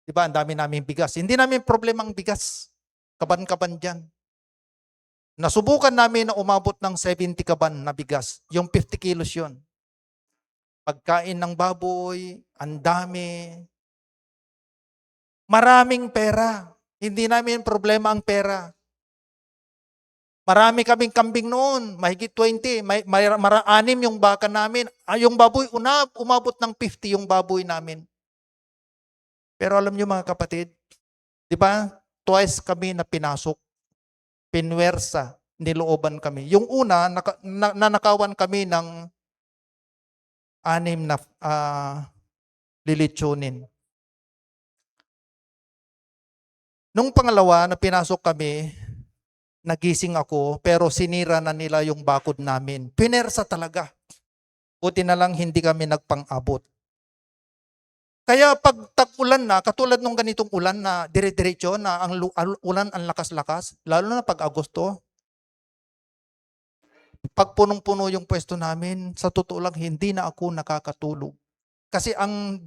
di ba, ang dami namin bigas. Hindi namin problema ang bigas. Kaban-kaban dyan. Nasubukan namin na umabot ng 70 kaban na bigas. Yung 50 kilos yun. Pagkain ng baboy, ang dami. Maraming pera. Hindi namin problema ang pera. Marami kaming kambing noon, mahigit 20, anim yung baka namin. Yung baboy, umabot ng 50 yung baboy namin. Pero alam nyo mga kapatid, di ba, twice kami na pinasok, pinwersa, nilooban kami. Yung una, nanakawan kami ng 6 na lilitsunin. Nung pangalawa na pinasok kami, nagising ako, pero sinira na nila yung bakod namin. Pinersa talaga. Buti na lang hindi kami nagpang-abot. Kaya pag tag-ulan na, katulad nung ganitong ulan na dire-diretso na ang ulan ang lakas-lakas, lalo na pag Agosto, pag punong-puno yung pwesto namin, sa totoo lang, hindi na ako nakakatulog. Kasi ang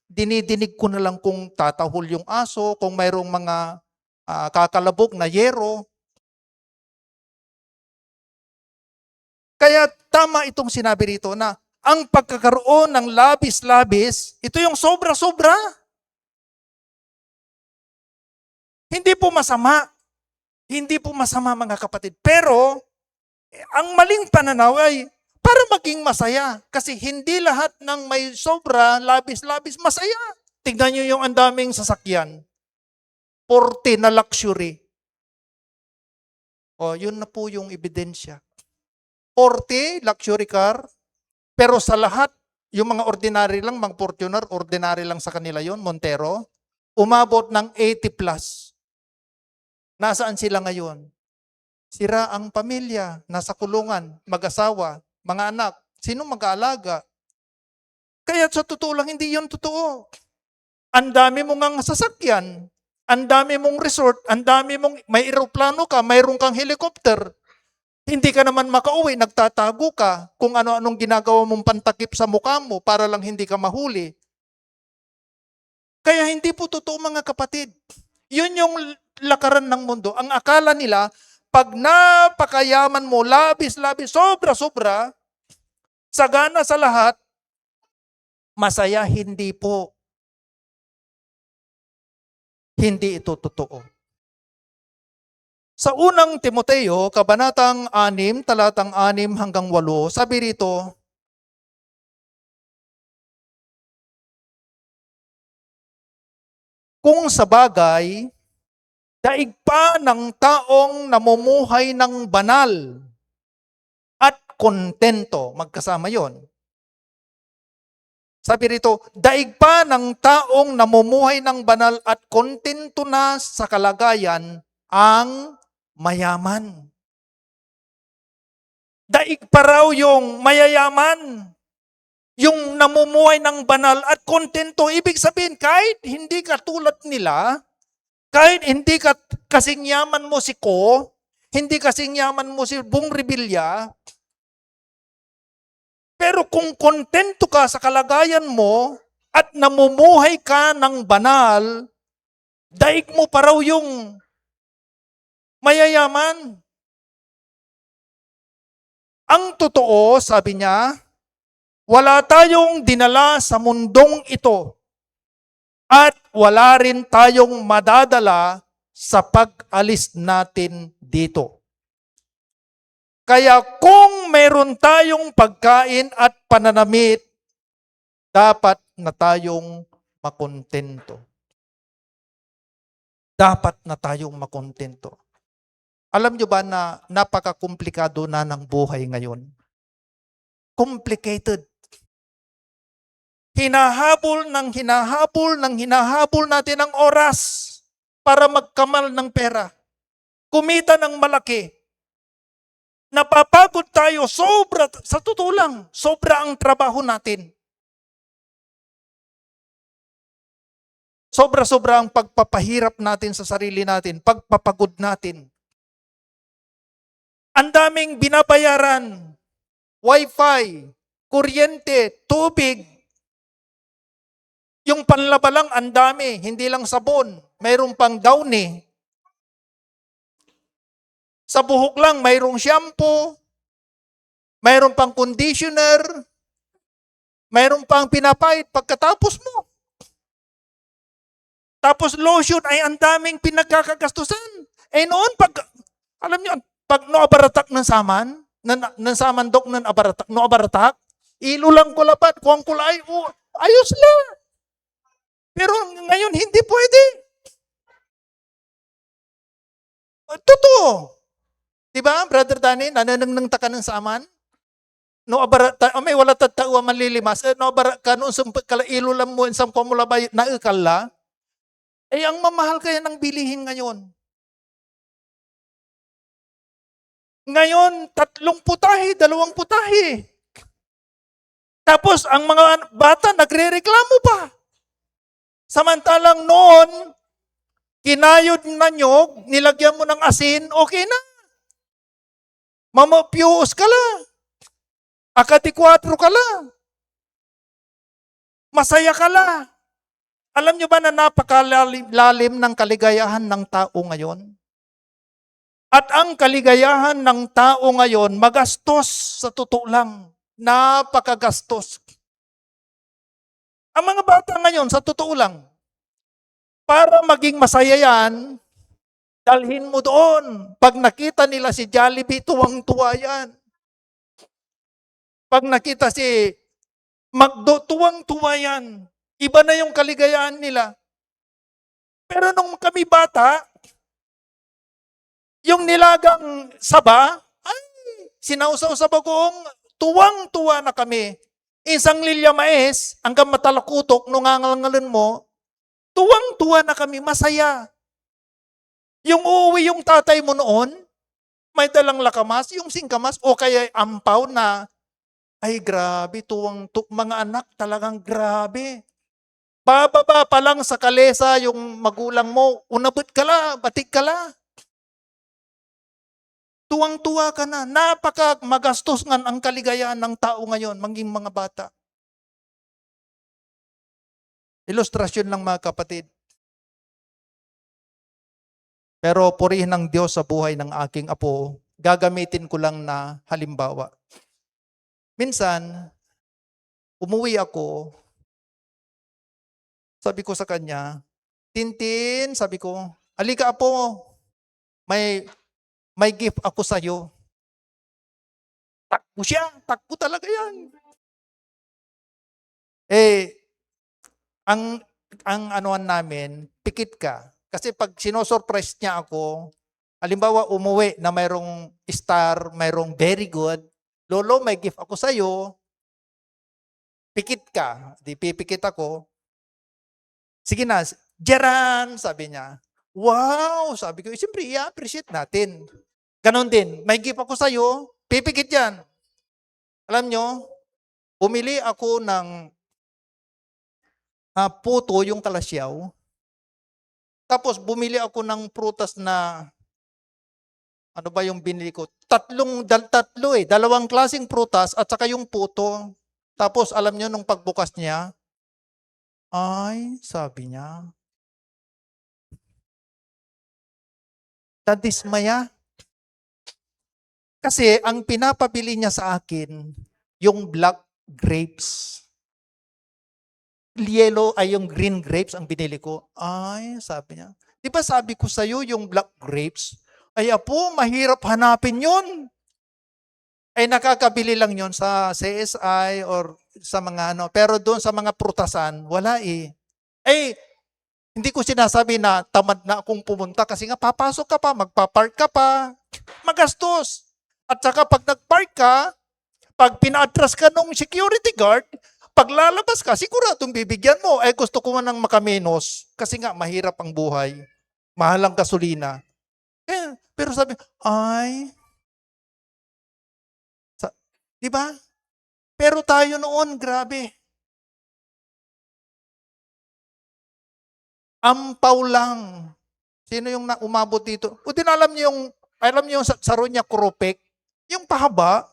dinidinig ko na lang kung tatahol yung aso, kung mayroong mga kakalabog na yero. Kaya tama itong sinabi rito na ang pagkakaroon ng labis-labis, ito yung sobra-sobra. Hindi po masama. Hindi po masama mga kapatid. Pero, ang maling pananaw ay para maging masaya. Kasi hindi lahat ng may sobra, labis-labis, masaya. Tignan nyo yung ang daming sasakyan. 40 na luxury. O, yun na po yung ebidensya. 40 luxury car, pero sa lahat, yung mga ordinary lang, mga Fortuner, ordinary lang sa kanila yon, Montero, umabot ng 80 plus. Nasaan sila ngayon? Sira ang pamilya, nasa kulungan, mag-asawa, mga anak. Sino mag-aalaga? Kaya sa totoo lang, hindi yun totoo. Ang dami mong ang sasakyan, ang dami mong resort, ang dami mong, may eroplano ka, mayroon kang helicopter. Hindi ka naman makauwi, nagtatago ka kung ano-anong ginagawa mong pantakip sa mukha mo para lang hindi ka mahuli. Kaya hindi po totoo mga kapatid. Yun yung lakaran ng mundo. Ang akala nila, pag napakayaman mo, labis-labis, sobra-sobra, sagana sa lahat, masaya, hindi po. Hindi ito totoo. Sa unang Timoteo, kabanatang 6, talatang 6 hanggang 8, sabi rito, kung sa bagay, daig pa ng taong namumuhay ng banal at kontento. Magkasama yon. Sabi rito, daig pa ng taong namumuhay ng banal at kontento na sa kalagayan ang mayaman. Daig pa raw yung mayayaman, yung namumuhay ng banal at kontento. Ibig sabihin, kahit hindi ka tulad nila, kahit hindi ka kasing yaman mo si Ko, hindi kasing yaman mo si Bong Revilla, pero kung kontento ka sa kalagayan mo at namumuhay ka ng banal, daig mo pa raw yung mayayaman. Ang totoo, sabi niya, wala tayong dinala sa mundong ito at wala rin tayong madadala sa pag-alis natin dito. Kaya kung meron tayong pagkain at pananamit, dapat na tayong makontento. Dapat na tayong makontento. Alam nyo ba na napaka-komplikado na ng buhay ngayon? Complicated. Hinahabol natin ang oras para magkamal ng pera. Kumita ng malaki. Napapagod tayo, sobra, sa totoo lang, sobra ang trabaho natin. Sobra-sobra ang pagpapahirap natin sa sarili natin, pagpapagod natin. Ang daming binabayaran, wifi, kuryente, tubig. Yung panlaba lang, ang dami, hindi lang sabon, mayroon pang downy. Sa buhok lang, mayroong shampoo, mayroon pang conditioner, mayroon pang pinapait pagkatapos mo. Tapos lotion ay ang daming pinagkakagastusan. Eh noon, alam niyo, pag noabaratak ng saman, ng saman dok ng abaratak, noabaratak, ilulang kulapat, kuwang kulay, ayos lang. Pero ngayon, hindi pwede. Totoo. Diba, Brother Danny, nananang taka ng saman? No abara may wala tatawa manlilimas. No abara ka no sumpet kala ilulam mo insam ko mula bay naikala. Eh ang mamahal kaya ng bilihin ngayon. Ngayon 3 putahe, 2 putahe. Tapos ang mga bata nagrereklamo pa. Samantalang noon kinayod na nyog, nilagyan mo ng asin, okay na. Mamapiyos ka lang. Akati 4 ka lang. Masaya ka lang. Alam nyo ba na napakalalim ng kaligayahan ng tao ngayon? At ang kaligayahan ng tao ngayon, magastos sa totoo lang. Napakagastos. Ang mga bata ngayon, sa totoo lang, para maging masaya yan, dalhin mo doon. Pag nakita nila si Jollibee, tuwang-tuwa yan. Pag nakita si McDo, tuwang-tuwa yan. Iba na yung kaligayahan nila. Pero nung kami bata, yung nilagang saba, ay, sinausaw sa bagoong, tuwang-tuwa na kami. Isang lilya mais, hanggang matalakutok, nung ngangalangalan mo, tuwang-tuwa na kami, masaya. Yung uuwi yung tatay mo noon, may dalang lakamas, yung singkamas, o kaya ampaw na Ay grabe, mga anak talagang grabe. Bababa pa lang sa kalesa yung magulang mo, unabot ka la, batik ka la. Tuwang-tuwa ka na. Napaka magastos nga ang kaligayahan ng tao ngayon, maging mga bata. Ilustrasyon lang mga kapatid. Pero purihin ng Diyos sa buhay ng aking apo, gagamitin ko lang na halimbawa. Minsan, umuwi ako, sabi ko sa kanya, Tintin, sabi ko, alika apo, may gift ako sa'yo. Takbo siya, takbo talaga yan. Ang anuan namin, pikit ka. Kasi pag sinosurprise niya ako, halimbawa umuwi na mayroong star, mayroong very good, Lolo, may gift ako sa'yo, pikit ka. Di pipikit ako. Sige na, Jaran, sabi niya. Wow, sabi ko, siyempre, i-appreciate natin. Ganon din, may gift ako sa'yo, pipikit yan. Alam nyo, bumili ako ng puto, yung kalasyaw. Tapos bumili ako ng prutas na, ano ba yung binili ko? Dalawang klaseng prutas at saka yung puto. Tapos alam nyo, nung pagbukas niya, ay, sabi niya, nadismaya. Kasi ang pinapabili niya sa akin, yung black grapes. Yellow ay yung green grapes ang binili ko. Ay, sabi niya. Di ba sabi ko sa'yo yung black grapes? Ay apo, mahirap hanapin yun. Ay nakakabili lang yun sa CSI or sa mga ano. Pero doon sa mga prutasan, wala eh. Ay, hindi ko sinasabi na tamad na akong pumunta kasi nga papasok ka pa, magpapark ka pa. Magastos. At saka pag nagpark ka, pag pina-atras ka ng security guard, pag lalabas ka, siguradong bibigyan mo. Eh gusto ko man ng makamenos kasi nga mahirap ang buhay. Mahal ang gasolina. Pero sabi, di ba? Pero tayo noon, grabe. Ampaw lang. Sino yung umabot dito? O din alam niyo yung Saronia Kuropek, yung pahaba,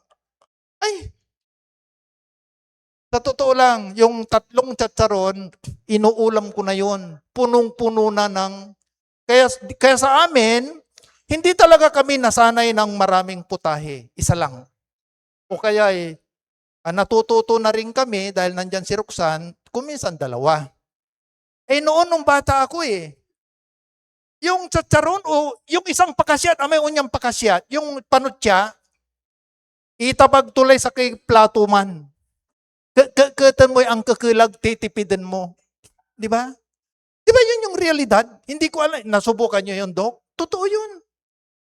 ay, sa totoo lang, yung 3 tsatsaron, inuulam ko na yon. Punong-puno na ng, kaya sa amin, hindi talaga kami nasanay ng maraming putahe. Isa lang. O kaya natututo na rin kami dahil nandyan si Roxanne, kuminsan 2. Noon nung bata ako yung tsatsaron o yung isang pakasyat, may unyang pakasyat, yung panutya, itabag tulay sa kay plato man. Katan mo ang kakilag, titipidin mo. Di ba? Di ba yun yung realidad? Hindi ko alam. Nasubukan nyo yun, Dok? Totoo yun.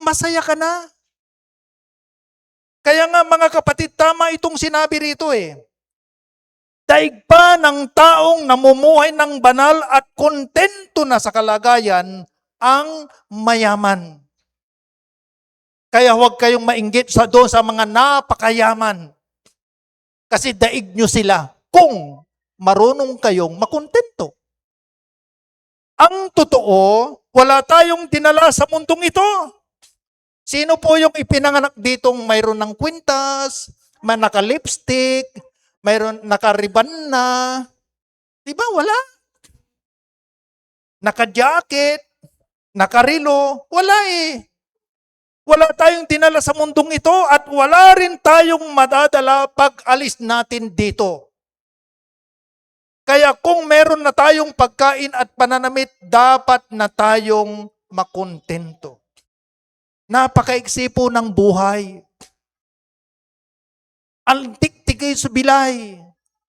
Masaya ka na. Kaya nga mga kapatid, tama itong sinabi rito Daig pa ng taong namumuhay ng banal at kontento na sa kalagayan ang mayaman. Kaya huwag kayong mainggit doon sa mga napakayaman. Kasi daig nyo sila kung marunong kayong makontento. Ang totoo, wala tayong dinala sa mundong ito. Sino po yung ipinanganak ditong mayroon ng kwintas, may naka-lipstick, mayroon naka-riban na? Diba wala? Naka-jacket, naka-rilo, wala Wala tayong dinala sa mundong ito at wala rin tayong madadala pag alis natin dito. Kaya kung meron na tayong pagkain at pananamit, dapat na tayong makontento. Napakaiksi po ng buhay. Ang tiktikay subilay.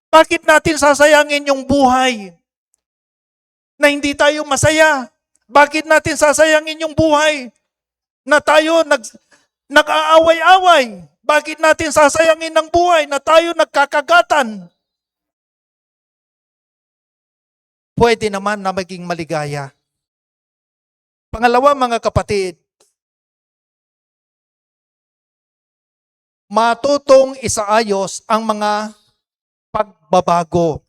Bakit natin sasayangin yung buhay na hindi tayo masaya? Bakit natin sasayangin yung buhay na tayo nag-aaway-away? Bakit natin sasayangin ng buhay na tayo nagkakagatan? Pwede naman na maging maligaya. Pangalawa, mga kapatid, matutong isaayos ang mga pagbabago.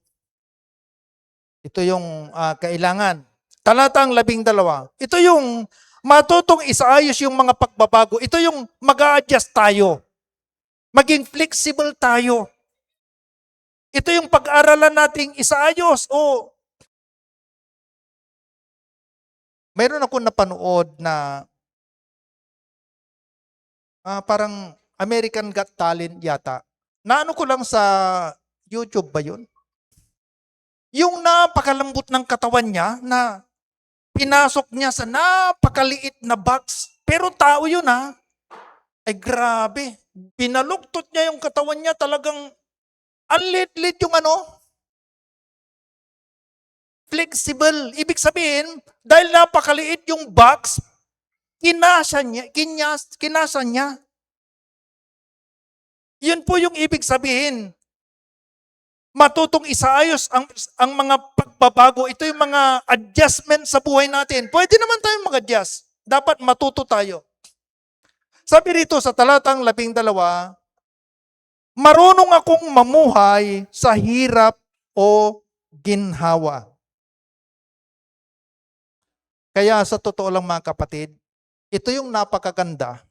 Ito yung kailangan. Talatang 12. Ito yung matutong isaayos yung mga pagbabago. Ito yung mag-a-adjust tayo. Maging flexible tayo. Ito yung pag-aralan nating isaayos. O mayroon ako napanood na parang American Got Talent yata. Naano ko lang sa YouTube ba yun? Yung napakalambot ng katawan niya na pinasok niya sa napakaliit na box. Pero tao yun Ay grabe. Pinaluktot niya yung katawan niya talagang ang lit-lit yung flexible. Ibig sabihin, dahil napakaliit yung box, kinasa niya. Yun po yung ibig sabihin. Matutong isaayos ang mga pagbabago. Ito yung mga adjustment sa buhay natin. Pwede naman tayong mag-adjust. Dapat matuto tayo. Sabi rito sa talatang 12, marunong akong mamuhay sa hirap o ginhawa. Kaya sa totoo lang mga kapatid, ito yung napakaganda.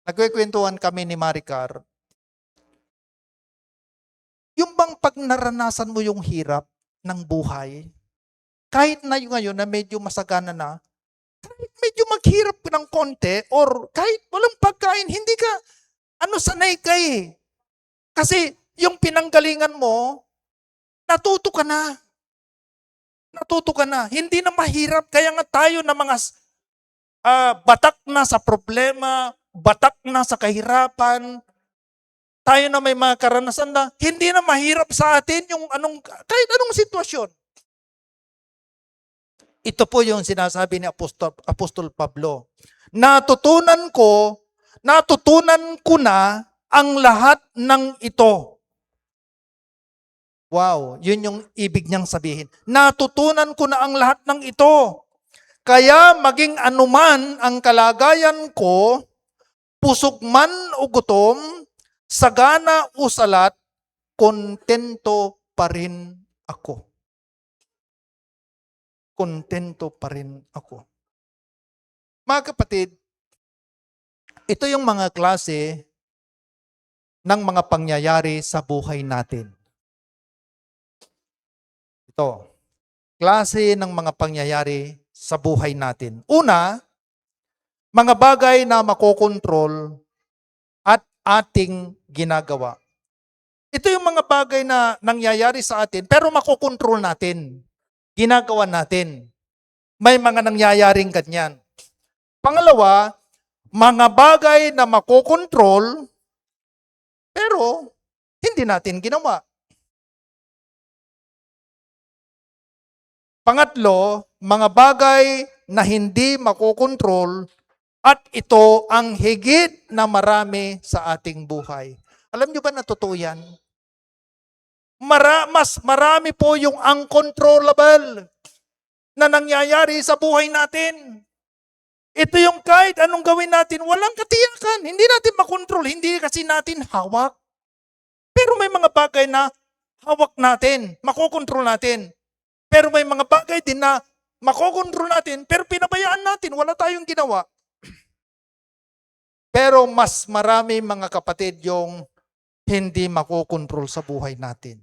Nagkikwentuhan kami ni Maricar. Yung bang pag naranasan mo yung hirap ng buhay, kahit na yung ngayon na medyo masagana na, kahit medyo maghirap ka ng konti or kahit walang pagkain, hindi ka, sanay ka eh. Kasi yung pinanggalingan mo, natuto ka na. Natuto ka na. Hindi na mahirap. Kaya nga tayo na mga batak na sa problema, batak na sa kahirapan, tayo na may mga karanasan na hindi na mahirap sa atin yung kahit anong sitwasyon. Ito po yung sinasabi ni Apostol Pablo. Natutunan ko na ang lahat ng ito. Wow, yun yung ibig niyang sabihin. Natutunan ko na ang lahat ng ito. Kaya maging anuman ang kalagayan ko, pusog man o gutom, sagana o salat, kontento pa rin ako. Kontento pa rin ako. Mga kapatid, ito yung mga klase ng mga pangyayari sa buhay natin. Ito, klase ng mga pangyayari sa buhay natin. Una, mga bagay na makokontrol at ating ginagawa. Ito yung mga bagay na nangyayari sa atin pero makokontrol natin. Ginagawa natin. May mga nangyayaring ganyan. Pangalawa, mga bagay na makokontrol pero hindi natin ginawa. Pangatlo, mga bagay na hindi makokontrol at ito ang higit na marami sa ating buhay. Alam nyo ba na totoo yan? Mas marami po yung uncontrollable na nangyayari sa buhay natin. Ito yung kahit anong gawin natin, walang katiyakan. Hindi natin makontrol, hindi kasi natin hawak. Pero may mga bagay na hawak natin, makokontrol natin. Pero may mga bagay din na makokontrol natin, pero pinabayaan natin, wala tayong ginawa. Pero mas marami mga kapatid yung hindi makokontrol sa buhay natin.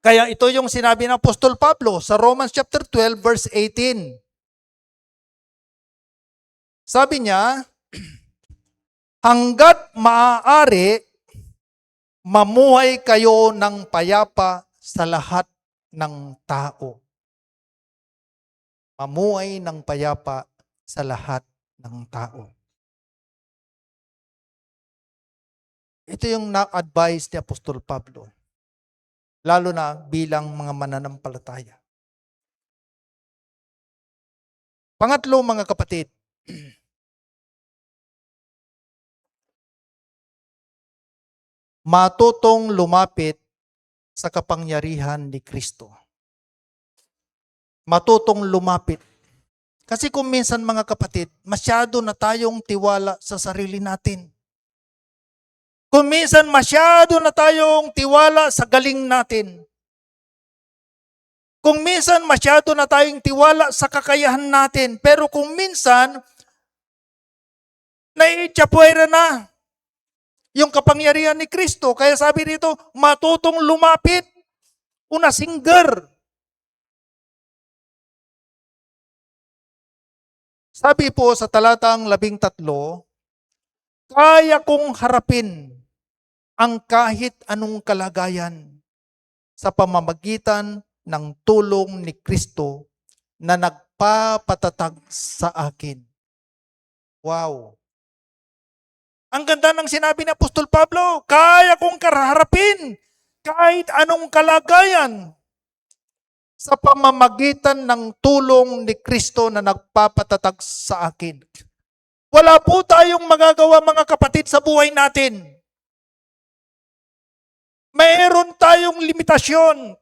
Kaya ito yung sinabi ng Apostol Pablo sa Romans chapter 12 verse 18. Sabi niya, hanggat maaari, mamuhay kayo ng payapa sa lahat ng tao. Mamuhay ng payapa sa lahat ng tao. Ito yung na-advise ni Apostol Pablo. Lalo na bilang mga mananampalataya. Pangatlo, mga kapatid, matutong lumapit sa kapangyarihan ni Kristo. Matutong lumapit. Kasi kung minsan mga kapatid, masyado na tayong tiwala sa sarili natin. Kung minsan masyado na tayong tiwala sa galing natin. Kung minsan masyado na tayong tiwala sa kakayahan natin. Pero kung minsan, naiitsapwera na yung kapangyarihan ni Kristo. Kaya sabi dito, matutong lumapit. Una singger. Sabi po sa talatang 13, kaya kong harapin ang kahit anong kalagayan sa pamamagitan ng tulong ni Kristo na nagpapatatag sa akin. Wow! Ang ganda ng sinabi ni Apostol Pablo, kaya kong harapin kahit anong kalagayan sa pamamagitan ng tulong ni Kristo na nagpapatatag sa akin. Wala po tayong magagawa mga kapatid sa buhay natin. Mayroon tayong limitasyon.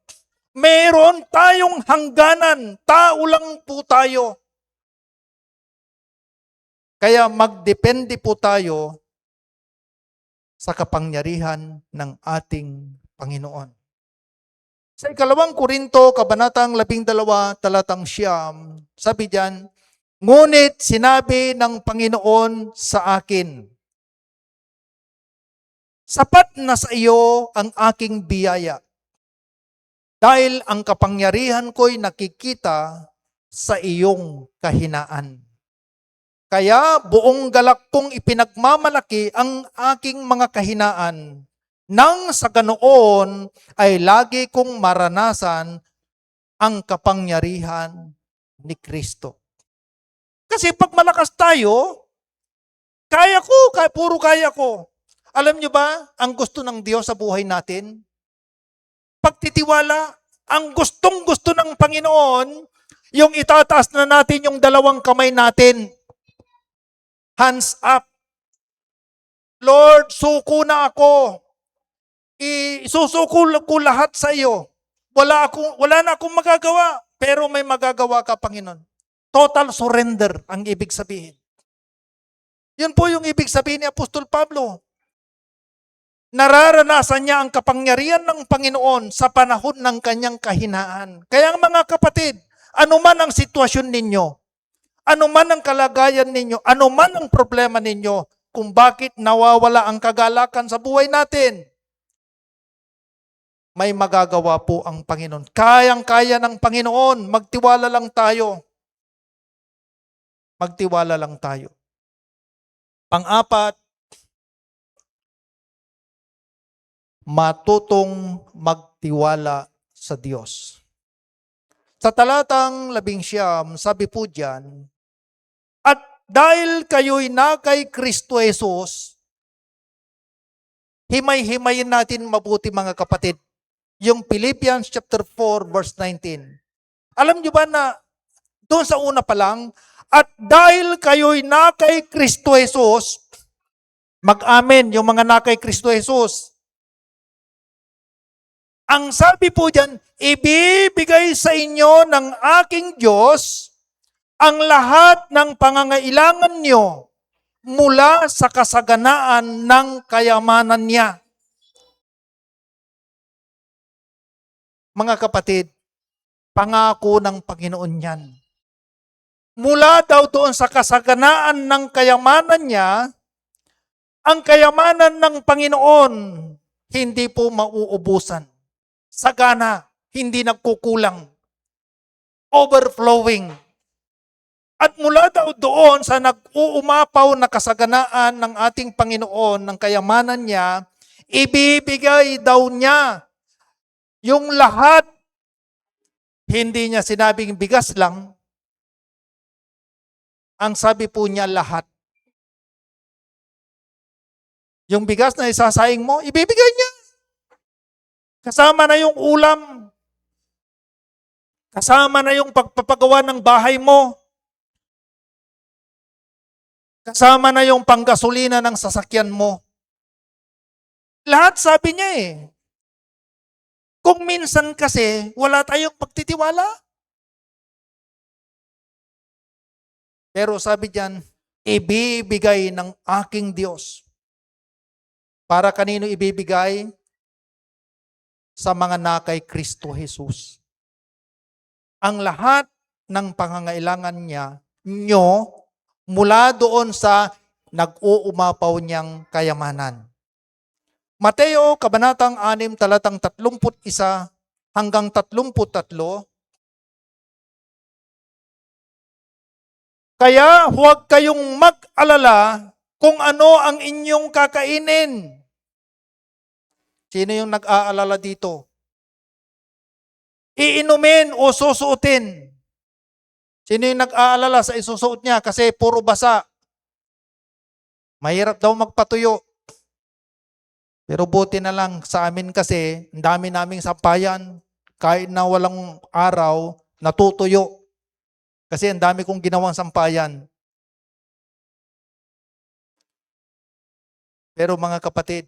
Mayroon tayong hangganan. Tao lang po tayo. Kaya magdepende po tayo sa kapangyarihan ng ating Panginoon. Sa 2 Korinto, Kabanatang 12, talatang 9, sabi diyan, ngunit sinabi ng Panginoon sa akin, sapat na sa iyo ang aking biyaya, dahil ang kapangyarihan ko'y nakikita sa iyong kahinaan. Kaya buong galak kong ipinagmamalaki ang aking mga kahinaan, nang sa ganoon ay lagi kong maranasan ang kapangyarihan ni Kristo. Kasi pag malakas tayo, puro kaya ko. Alam nyo ba, ang gusto ng Diyos sa buhay natin? Pagtitiwala, ang gustong-gusto ng Panginoon, yung itataas na natin yung dalawang kamay natin. Hands up. Lord, suko na ako. Isusuko ko lahat sa iyo. Wala na akong magagawa, pero may magagawa ka, Panginoon. Total surrender ang ibig sabihin. Yun po yung ibig sabihin ni Apostol Pablo. Nararanasan niya ang kapangyarihan ng Panginoon sa panahon ng kanyang kahinaan. Kaya mga kapatid, anuman ang sitwasyon ninyo, anuman ang kalagayan ninyo, anuman ang problema ninyo, kung bakit nawawala ang kagalakan sa buhay natin, may magagawa po ang Panginoon. Kayang-kaya ng Panginoon. Magtiwala lang tayo. Magtiwala lang tayo. Pang-apat, matutong magtiwala sa Diyos. Sa talatang 11, sabi po diyan, at dahil kayo'y na kay Kristo Jesus, himay-himayin natin mabuti mga kapatid. Yung Philippians chapter 4 verse 19. Alam niyo ba na doon sa una pa lang, at dahil kayo'y na kay Kristo Jesus, mag-amen yung mga na kay Kristo Jesus. Ang sabi po diyan, ibibigay sa inyo ng aking Diyos ang lahat ng pangangailangan nyo mula sa kasaganaan ng kayamanan niya. Mga kapatid, pangako ng Panginoon yan. Mula daw doon sa kasaganaan ng kayamanan niya, ang kayamanan ng Panginoon hindi po mauubusan. Sagana, hindi nagkukulang. Overflowing. At mula daw doon sa nag-uumapaw na kasaganaan ng ating Panginoon, ng kayamanan niya, ibibigay daw niya yung lahat. Hindi niya sinabing bigas lang. Ang sabi po niya lahat. Yung bigas na isasaing mo, ibibigay niya. Kasama na yung ulam. Kasama na yung pagpapagawa ng bahay mo. Kasama na yung panggasolina ng sasakyan mo. Lahat sabi niya eh. Kung minsan kasi, wala tayong pagtitiwala. Pero sabi diyan, ibibigay ng aking Diyos. Para kanino ibibigay? Sa mga nakay Kristo Jesus. Ang lahat ng pangangailangan nyo, mula doon sa nag-uumapaw niyang kayamanan. Mateo, Kabanatang 6, talatang 31 hanggang 33. Kaya huwag kayong mag-alala kung ano ang inyong kakainin. Sino yung nag-aalala dito? Iinumin o susuotin? Sino yung nag-aalala sa isusuot niya kasi puro basa? Mahirap daw magpatuyo. Pero buti na lang sa amin kasi, ang dami naming sampayan. Kahit na walang araw, natutuyo. Kasi ang dami kong ginawang sampayan. Pero mga kapatid,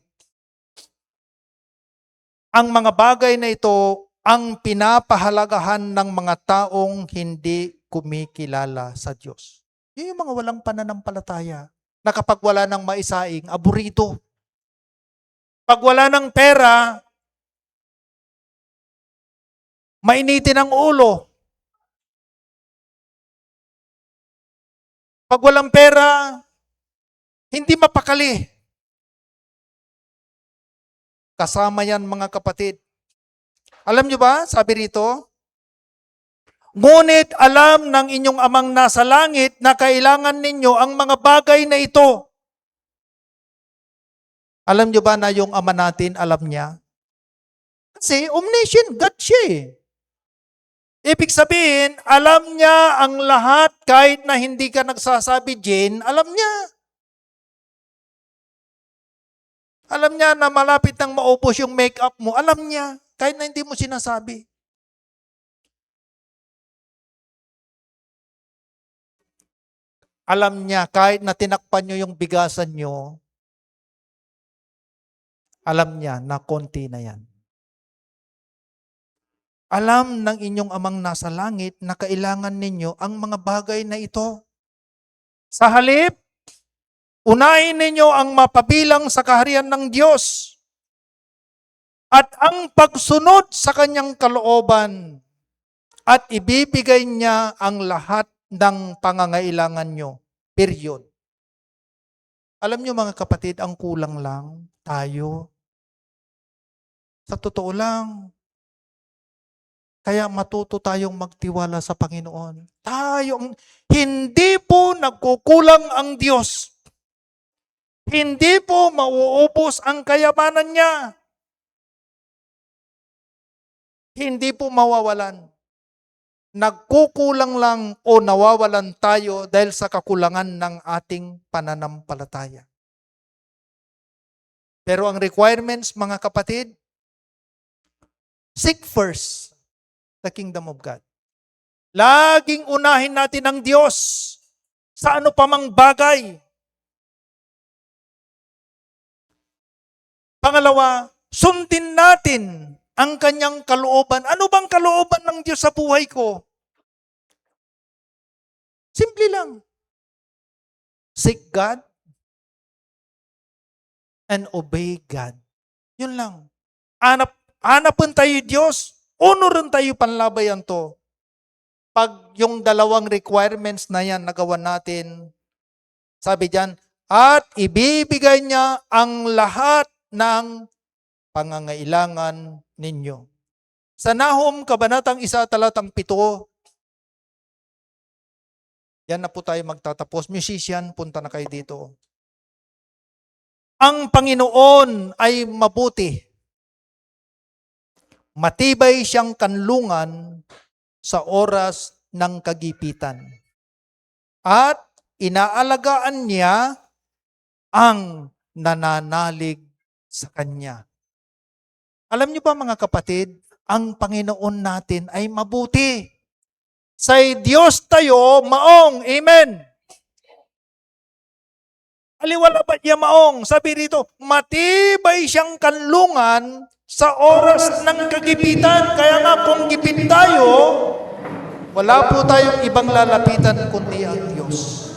ang mga bagay na ito ang pinapahalagahan ng mga taong hindi kumikilala sa Diyos. Yun yung mga walang pananampalataya na kapag wala ng maisaing, aburito. Pag wala ng pera, mainitin ang ulo. Pag walang pera, hindi mapakali. Kasama yan mga kapatid. Alam nyo ba, sabi rito, ngunit alam ng inyong amang nasa langit na kailangan ninyo ang mga bagay na ito. Alam nyo ba na yung ama natin, alam niya? Kasi omniscient God siya eh. Ibig sabihin, alam niya ang lahat kahit na hindi ka nagsasabi, Jane, alam niya. Alam niya na malapit nang maubos yung makeup mo. Alam niya, kahit na hindi mo sinasabi. Alam niya, kahit na tinakpan nyo yung bigasan nyo, alam niya na konti na yan. Alam ng inyong amang nasa langit na kailangan ninyo ang mga bagay na ito. Sa halip, unahin ninyo ang mapabilang sa kaharian ng Diyos at ang pagsunod sa kanyang kalooban at ibibigay niya ang lahat ng pangangailangan nyo. Period. Alam nyo mga kapatid, ang kulang lang tayo. Sa totoo lang, kaya matuto tayong magtiwala sa Panginoon. Hindi po nagkukulang ang Diyos. Hindi po mauubos ang kayamanan niya. Hindi po mawawalan. Nagkukulang lang o nawawalan tayo dahil sa kakulangan ng ating pananampalataya. Pero ang requirements, mga kapatid, seek first the kingdom of God. Laging unahin natin ang Diyos sa ano pa mang bagay. Pangalawa, sundin natin ang kanyang kalooban. Ano bang kalooban ng Diyos sa buhay ko? Simple lang. Seek God and obey God. Yun lang. Hanapan tayo Diyos, honorin tayo panlabayan to. Pag yung dalawang requirements na yan nagawa natin, sabi diyan, at ibibigay niya ang lahat ng pangangailangan ninyo. Sa Nahum, Kabanatang 1, talatang 7, yan na po tayo magtatapos. Musician, punta na kayo dito. Ang Panginoon ay mabuti. Matibay siyang kanlungan sa oras ng kagipitan. At inaalagaan niya ang nananalig sa Kanya. Alam niyo ba mga kapatid, ang Panginoon natin ay mabuti. Sa Diyos tayo, maong. Amen. Aliwala ba niya maong? Sabi rito, matibay siyang kanlungan sa oras ng kagipitan. Kaya nga kung gipit tayo, Wala po tayong ibang lalapitan kundi ang Diyos.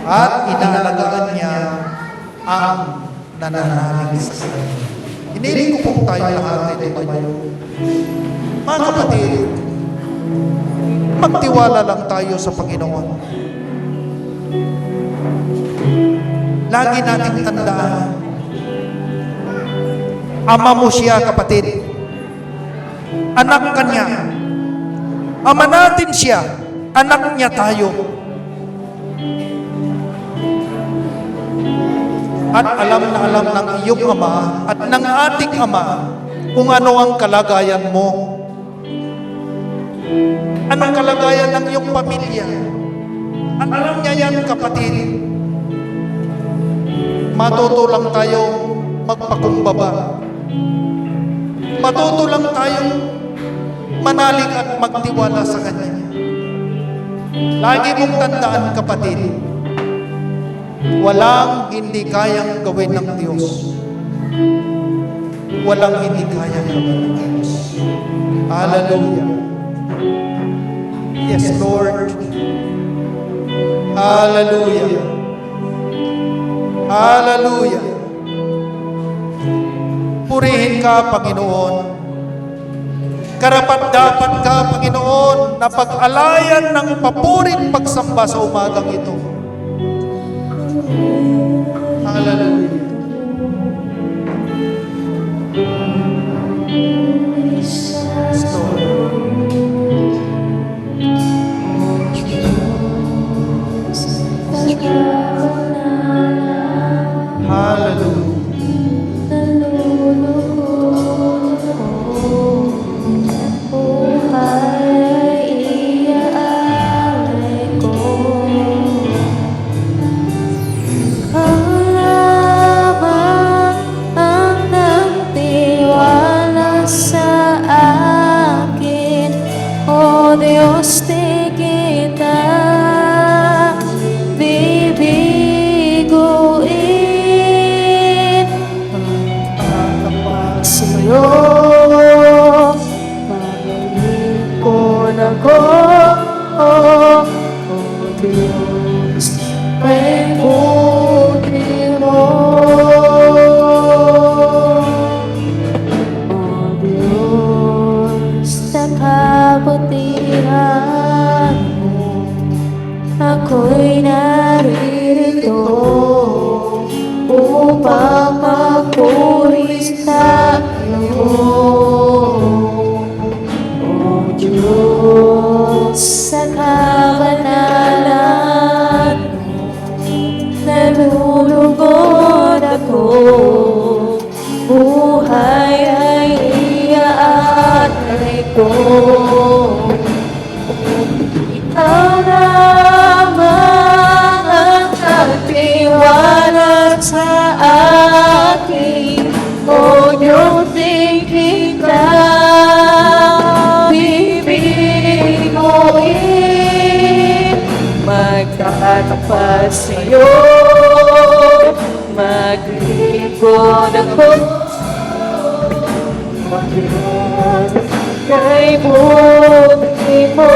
At inaalagaan niya ang nananalig sa Kanya. Hiniling ko po tayo lahat ay tumayo. Mga kapatid, magtiwala lang tayo sa Panginoon. Lagi nating tandaan, Ama mo siya, kapatid. Anak ka niya. Ama natin siya. Anak niya tayo. At alam na alam ng iyong ama at ng ating ama kung ano ang kalagayan mo. Anong kalagayan ng iyong pamilya. At alam niya yan, kapatid. Matuto lang tayong magpakumbaba. Matuto lang tayong manalig at magtiwala sa Kanya. Lagi mong tandaan, kapatid, walang hindi kayang gawin ng Diyos. Walang hindi kayang gawin ng Diyos. Hallelujah. Yes, Lord. Hallelujah. Hallelujah. Purihin ka, Panginoon. Karapat-dapat ka, Panginoon, na pag-alayan ng papurit pagsamba sa umagang ito. Hallelujah. Yes, Lord. Hallelujah. Diyos di kita bibiguin, magpapag sa'yo, maglingkod ako, O Diyos, may buti mo. O Diyos, sa kabutihan mo, ako'y naririto upang magpuri sa iyo. O Diyos, sa kabanalan mo, nalulugod ako, buhay ay iaalay ko. Ikaw lamang ang nagtiwala sa akin, O Diyos, di kita bibiguin, magtatapat sa'yo, maglingkod ako, Diyos, kay buti mo.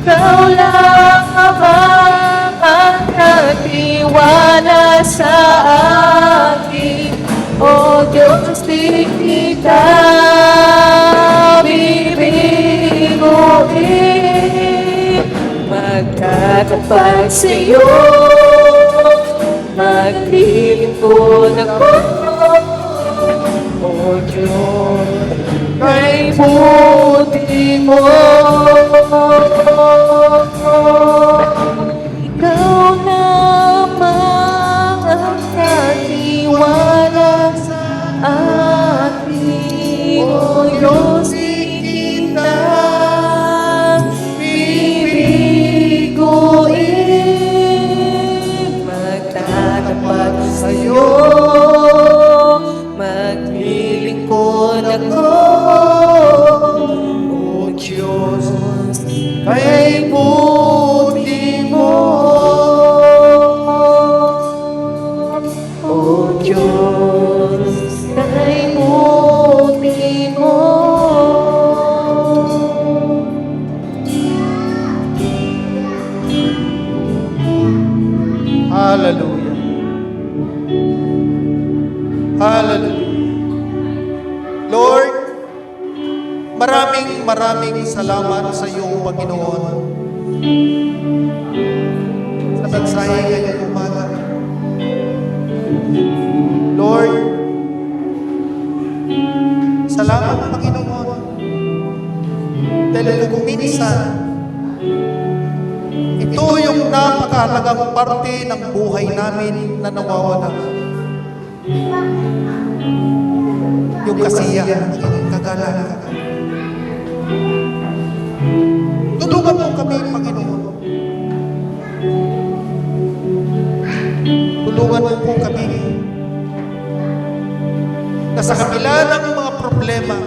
Ikaw lamang ang nagtiwala sa akin, O Diyos, di kita bibiguin, magtatapat sa'yo, maglingkod ako, O Diyos, kay buti mo. Ikaw lamang ang nagtiwala sa akin, O Diyos, di kita bibiguin, magtatapat sa'yo, maglilingkod ako, O Diyos, kay buti mo. O Diyos, kay maraming salamat sa iyo, Panginoon. Sa mensahe ngayong umaga. Lord, salamat, Panginoon. Dahil kung minsan, ito yung napakahalagang parte ng buhay namin na nawawala. Yung kasiyahan, yung kagalakan. Tulungan mo kami, Panginoon. Tulungan mo po kami na sa kabila ng mga problema,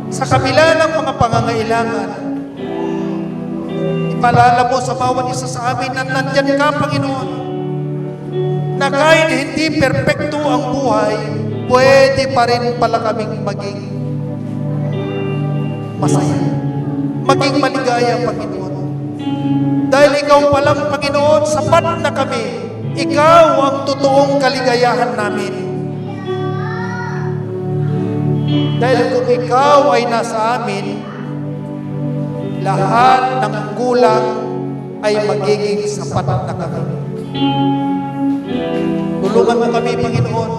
sa kabila ng mga pangangailangan, ipalala mo sa bawat isa sa amin na nandyan ka, Panginoon, na kahit hindi perpekto ang buhay, pwede pa rin pala kaming maging masaya, maging maligaya, Panginoon. Dahil ikaw palang, Panginoon, sapat na kami. Ikaw ang totoong kaligayahan namin. Dahil kung ikaw ay nasa amin, lahat ng kulang ay magiging sapat na kami. Tulungan mo kami, Panginoon,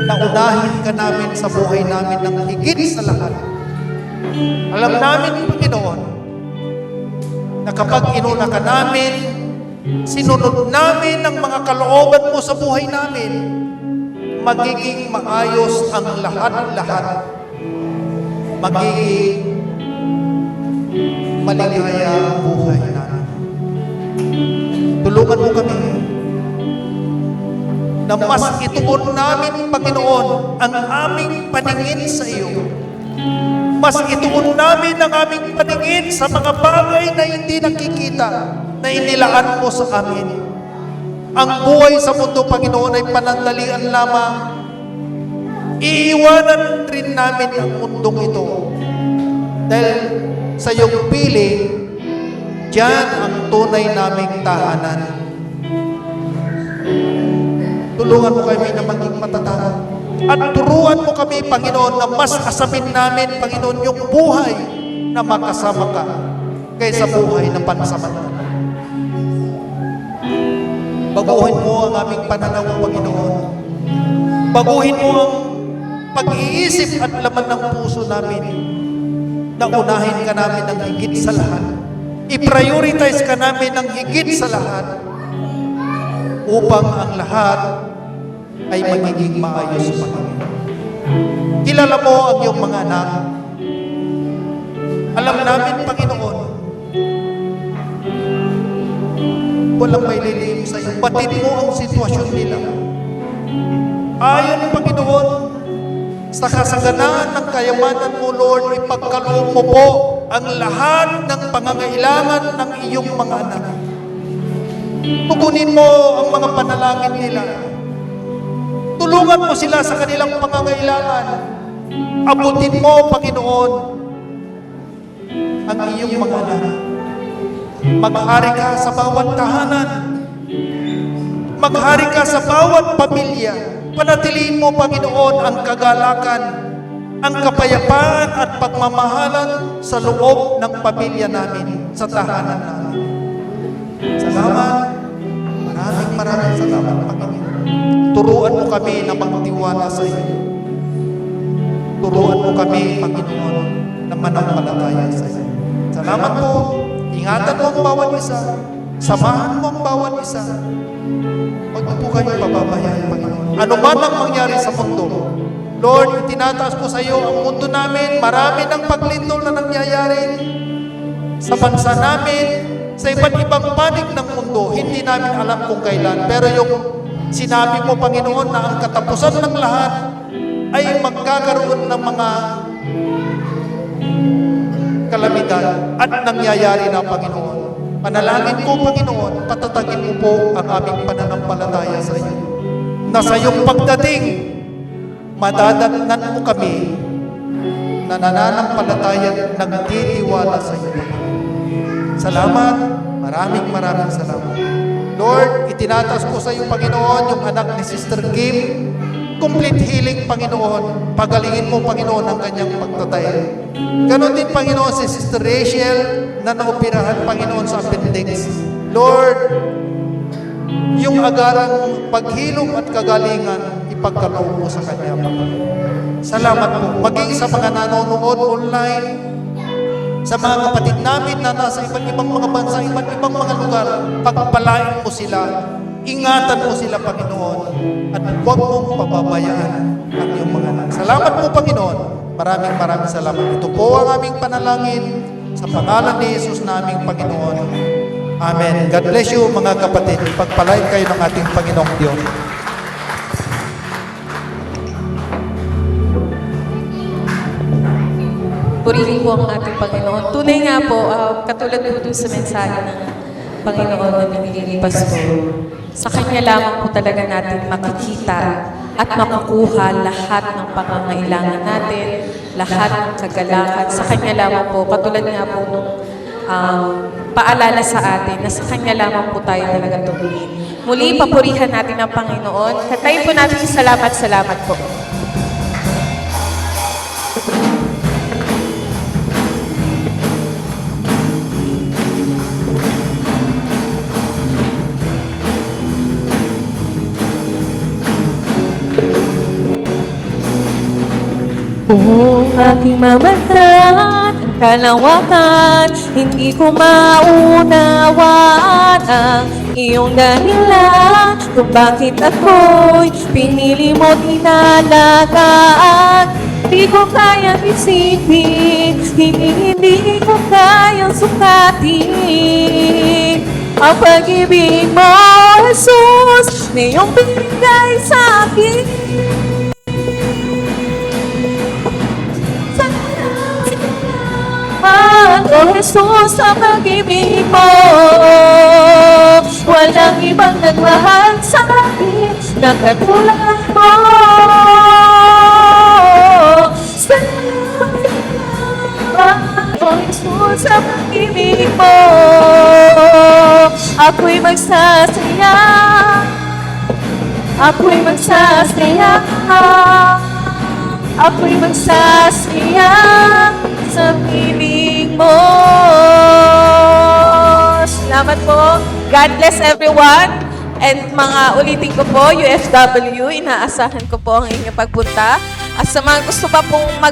na unahin ka namin sa buhay namin ng higit sa lahat. Alam namin, Panginoon, na kapag inuna ka namin, sinunod namin ang mga kalooban mo sa buhay namin, magiging maayos ang lahat-lahat. Magiging maligaya ang buhay namin. Tulungan mo kami na mas ituon namin, Panginoon, ang aming paningin sa iyo. Mas ituon namin ang aming paningin sa mga bagay na hindi nakikita, na inilaan mo sa amin. Ang buhay sa mundo, Panginoon, ay panandalian lamang. Iiwanan rin namin ang mundong ito. Dahil sa iyong piling, diyan ang tunay naming tahanan. Tulungan mo kami na maging matatag. At turuan mo kami, Panginoon, na mas asamin namin, Panginoon, yung buhay na makasama ka kaysa buhay na pansamantala. Baguhin mo ang aming pananaw, Panginoon. Baguhin mo ang pag-iisip at laman ng puso namin na unahin ka namin ng higit sa lahat. I-prioritize ka namin ng higit sa lahat upang ang lahat ay magiging maayos, Panginoon. Kilala mo ang iyong mga anak. Alam namin, Panginoon, walang may lilihim sa iyo. Batid mo ang sitwasyon nila. Ayon, Panginoon, sa kasaganaan ng kayamanan mo, Lord, ipagkaloob mo po ang lahat ng pangangailangan ng iyong mga anak. Tugunin mo ang mga panalangin nila. Tulungan mo sila sa kanilang pangangailangan. Abutin mo, Panginoon, ang iyong mga anak. Maghari ka sa bawat tahanan. Maghari ka sa bawat pamilya. Panatiliin mo, Panginoon, ang kagalakan, ang kapayapaan at pagmamahalan sa loob ng pamilya namin, sa tahanan namin. Salamat. Maraming salamat, Panginoon. Turuan mo kami na magtiwala sa iyo. Turuan mo kami, Panginoon, na manampalataya sa iyo. Salamat po. Ingatan mo ang bawat isa. Samahan mo ang bawat isa. Huwag po kayo pababayaan, Panginoon. Ano man ang mangyari sa mundo, Lord, itinataas po sa iyo ang mundo namin. Marami ng paglindol na nangyayari sa bansa namin, sa iba't ibang panig ng mundo. Hindi namin alam kung kailan. Pero yung sinabi mo, Panginoon, na ang katapusan ng lahat ay magkakaroon ng mga kalamidad at nangyayari na, Panginoon. Panalangin ko, Panginoon, patatagin mo po ang aming pananampalataya sa iyo. Na sa iyong pagdating, madadatnan mo kami na nananampalataya, nagtitiwala sa iyo. Salamat, maraming salamat. Lord, itinataas ko sa iyo, Panginoon, yung anak ni Sister Kim complete healing, Panginoon. Pagalingin mo, Panginoon, ang kanyang pagtatayo. Ganon din, Panginoon, si Sister Rachel na naoperahan, Panginoon, sa appendix. Lord, yung agarang paghilom at kagalingan, ipagkaloob mo sa kanya, Panginoon. Salamat po. Maging sa mga nanonood online, sa mga kapatid namin na nasa iba't ibang mga bansa, iba't ibang mga lugar, pagpalain mo sila, ingatan mo sila, Panginoon, at huwag mong pababayaan ang iyong mga anak. Salamat po, Panginoon. Maraming salamat. Ito po ang aming panalangin sa pangalan ni Jesus na aming Panginoon. Amen. God bless you, mga kapatid. Pagpalain kayo ng ating Panginoong Diyos. Purihin po ang ating Panginoon. Tunay nga po, katulad po dun sa mensahe ng Panginoon na binigay ni Pastor, sa Kanya lamang po talaga natin makikita at makukuha lahat ng pangangailangan natin, lahat ng kagalakan. Sa Kanya lamang po, katulad nga po nung paalala sa atin na sa Kanya lamang po tayo talaga tumingin. Muli, papurihan natin ang Panginoon. Katayin po natin salamat po. Kung aking mamatay ang kalawakan, hindi ko maunawaan ang iyong dahilan kung bakit ako'y pinili mo tinalagaan. Hindi ko kayang isipin, hindi ko kayang sukatin ang pag-ibig mo, Jesus, na iyong binigay sa akin. O Jesus, sa pag-ibig mo, walang ibang nagmahal sa akin na katulad mo. Salamat, O Jesus, sa pag-ibig mo, ako'y magsasaya, ako'y magsasaya, ako'y magsasaya sa piling mo. Salamat po. God bless everyone. And mga ulitin ko po, UFW, inaasahan ko po ang inyong pagpunta. At sa mga gusto pa pong mag